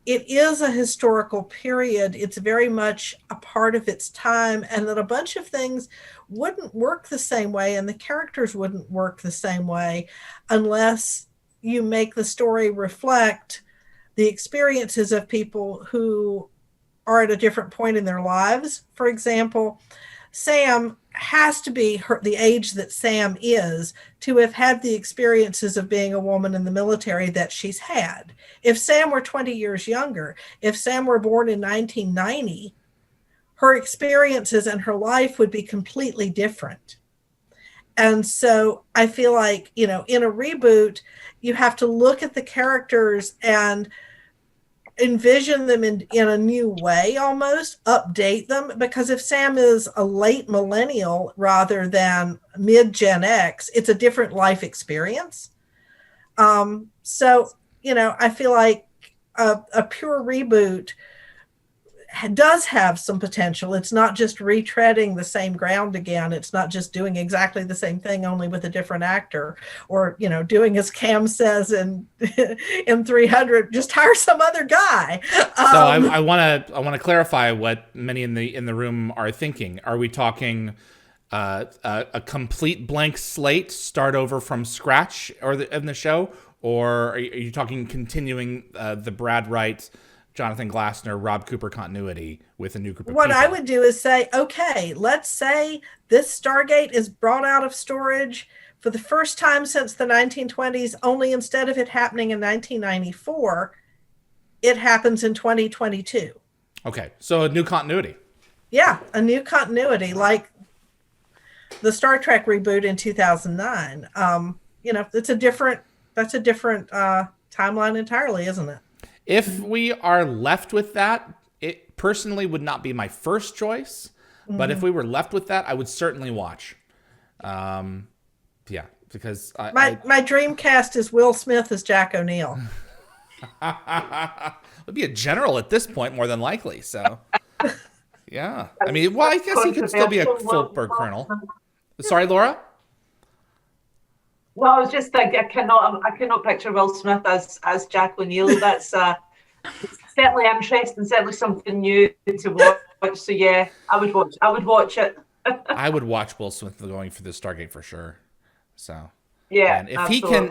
it is a historical period. It's very much a part of its time, and that a bunch of things wouldn't work the same way and the characters wouldn't work the same way unless you make the story reflect the experiences of people who are at a different point in their lives. For example, Sam has to be the age that Sam is to have had the experiences of being a woman in the military that she's had. If Sam were 20 years younger, if Sam were born in 1990, her experiences and her life would be completely different. And so I feel like, in a reboot, you have to look at the characters and envision them in a new way, almost update them, because if Sam is a late millennial rather than mid Gen X, it's a different life experience. So I feel like a pure reboot does have some potential. It's not just retreading the same ground again. It's not just doing exactly the same thing, only with a different actor, or, doing as Cam says in 300, just hire some other guy.
So I want to clarify what many in the room are thinking. Are we talking a complete blank slate, start over from scratch, in the show, or are you talking continuing the Brad Wright, Jonathan Glassner, Rob Cooper continuity with a new group of people?
What I would do is say, okay, let's say this Stargate is brought out of storage for the first time since the 1920s, only instead of it happening in 1994, it happens in 2022.
Okay, so a new continuity.
Yeah, a new continuity, like the Star Trek reboot in 2009. That's a different timeline entirely, isn't it?
If we are left with that, it personally would not be my first choice. Mm-hmm. But if we were left with that, I would certainly watch. Because
my dream cast is Will Smith as Jack O'Neill.
Would be a general at this point, more than likely. So, yeah. I mean, well, I guess he could still be a full-bird colonel. Sorry, Laura?
No, I was just thinking, I cannot picture Will Smith as Jack O'Neill. That's certainly interesting, certainly something new to watch. So yeah, I would watch it.
I would watch Will Smith going for the Stargate for sure. So
yeah,
and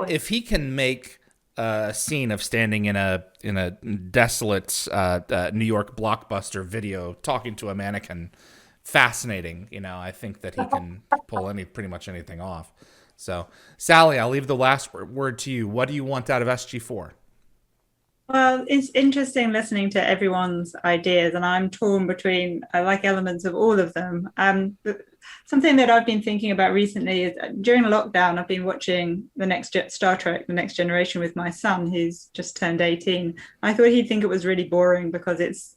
if he can make a scene of standing in a desolate New York Blockbuster video talking to a mannequin, fascinating. I think that he can pull pretty much anything off. So, Sally, I'll leave the last word to you. What do you want out of SG4?
Well, it's interesting listening to everyone's ideas, and I'm torn between, I like elements of all of them. But something that I've been thinking about recently is during lockdown, I've been watching Star Trek, The Next Generation with my son, who's just turned 18. I thought he'd think it was really boring because it's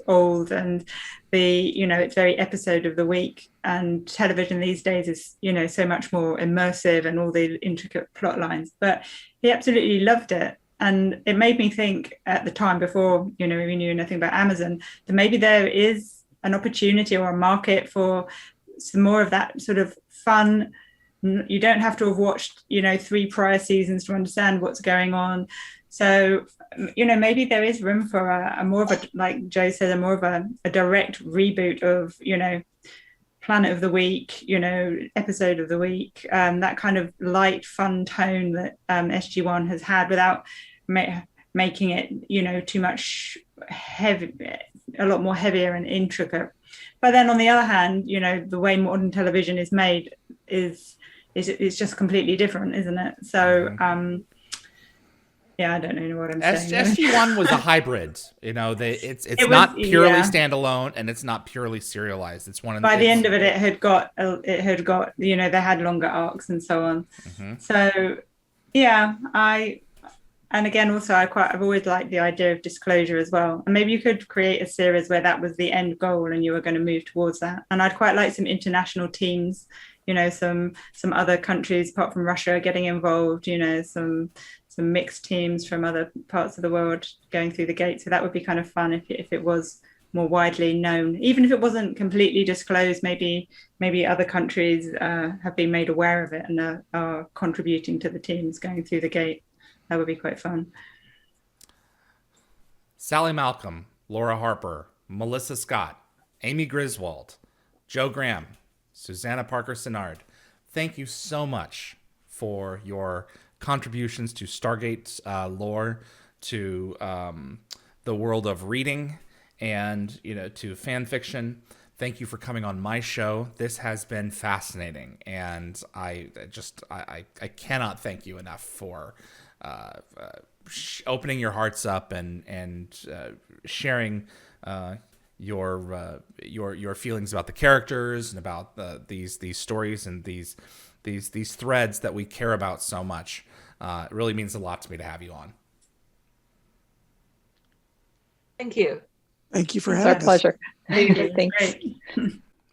old and it's very episode of the week, and television these days is, so much more immersive and all the intricate plot lines. But he absolutely loved it. And it made me think at the time, before, we knew nothing about Amazon, that maybe there is an opportunity or a market for some more of that sort of fun. You don't have to have watched, 3 prior seasons to understand what's going on. So, maybe there is room for a more of a, like Joe said, a more of a direct reboot of, Planet of the Week, episode of the week, that kind of light, fun tone that SG1 has had without making it, too much heavy, a lot more heavier and intricate. But then on the other hand, the way modern television is made is just completely different, isn't it? So, yeah, I don't know what I'm saying.
SG1 was a hybrid. It's not purely standalone, and it's not purely serialized. It's one.
By the end of it, it had got they had longer arcs and so on. So, yeah, and again, also I've always liked the idea of disclosure as well. And maybe you could create a series where that was the end goal, and you were going to move towards that. And I'd quite like some international teams. Some other countries apart from Russia getting involved. Some mixed teams from other parts of the world going through the gate. So that would be kind of fun if it was more widely known, even if it wasn't completely disclosed. Maybe other countries have been made aware of it and are contributing to the teams going through the gate. That would be quite fun.
Sally Malcolm, Laura Harper, Melissa Scott, Amy Griswold, Joe Graham, Susanna Parker Sinnard, thank you so much for your contributions to Stargate lore, to the world of reading, and to fan fiction. Thank you for coming on my show. This has been fascinating, and I cannot thank you enough for opening your hearts up and sharing your feelings about the characters and about these stories and these threads that we care about so much. It really means a lot to me to have you on.
Thank you.
Thank you for
It's
having
our
us.
pleasure.
Thanks.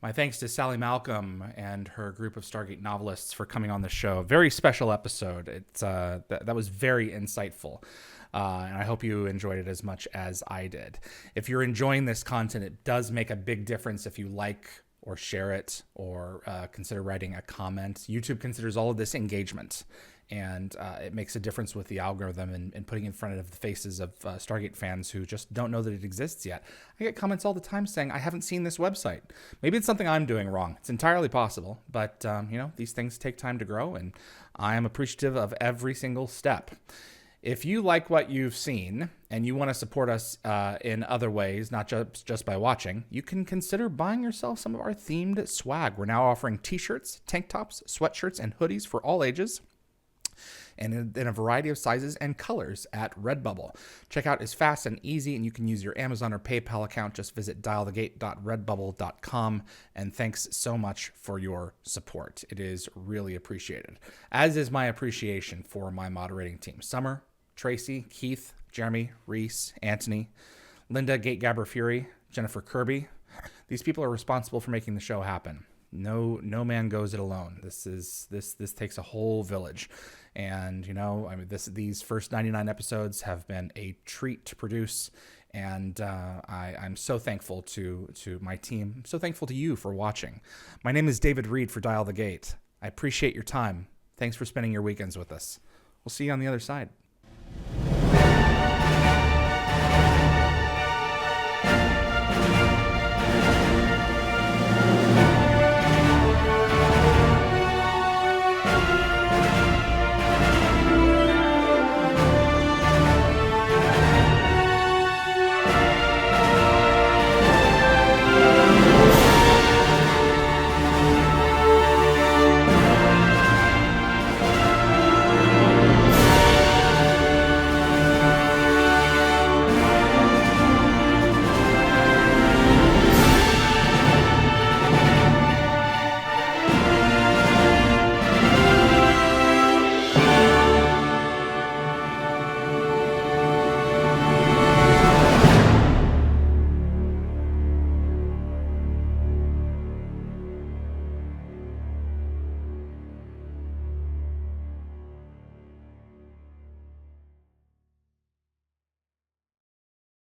My thanks to Sally Malcolm and her group of Stargate novelists for coming on the show. Very special episode. It's that was very insightful. And I hope you enjoyed it as much as I did. If you're enjoying this content, it does make a big difference if you like or share it or consider writing a comment. YouTube considers all of this engagement, and it makes a difference with the algorithm and putting in front of the faces of Stargate fans who just don't know that it exists yet. I get comments all the time saying, I haven't seen this website. Maybe it's something I'm doing wrong. It's entirely possible, but these things take time to grow, and I am appreciative of every single step. If you like what you've seen and you want to support us in other ways, not just by watching, you can consider buying yourself some of our themed swag. We're now offering t-shirts, tank tops, sweatshirts, and hoodies for all ages, and in a variety of sizes and colors at Redbubble. Checkout is fast and easy, and you can use your Amazon or PayPal account. Just visit dialthegate.redbubble.com, and thanks so much for your support. It is really appreciated, as is my appreciation for my moderating team. Summer, Tracy, Keith, Jeremy, Reese, Anthony, Linda, Gategabber Fury, Jennifer Kirby. These people are responsible for making the show happen. No man goes it alone. This takes a whole village. And these first 99 episodes have been a treat to produce, and I'm so thankful to my team. I'm so thankful to you for watching. My name is David Reed for Dial the Gate. I appreciate your time. Thanks for spending your weekends with us. We'll see you on the other side.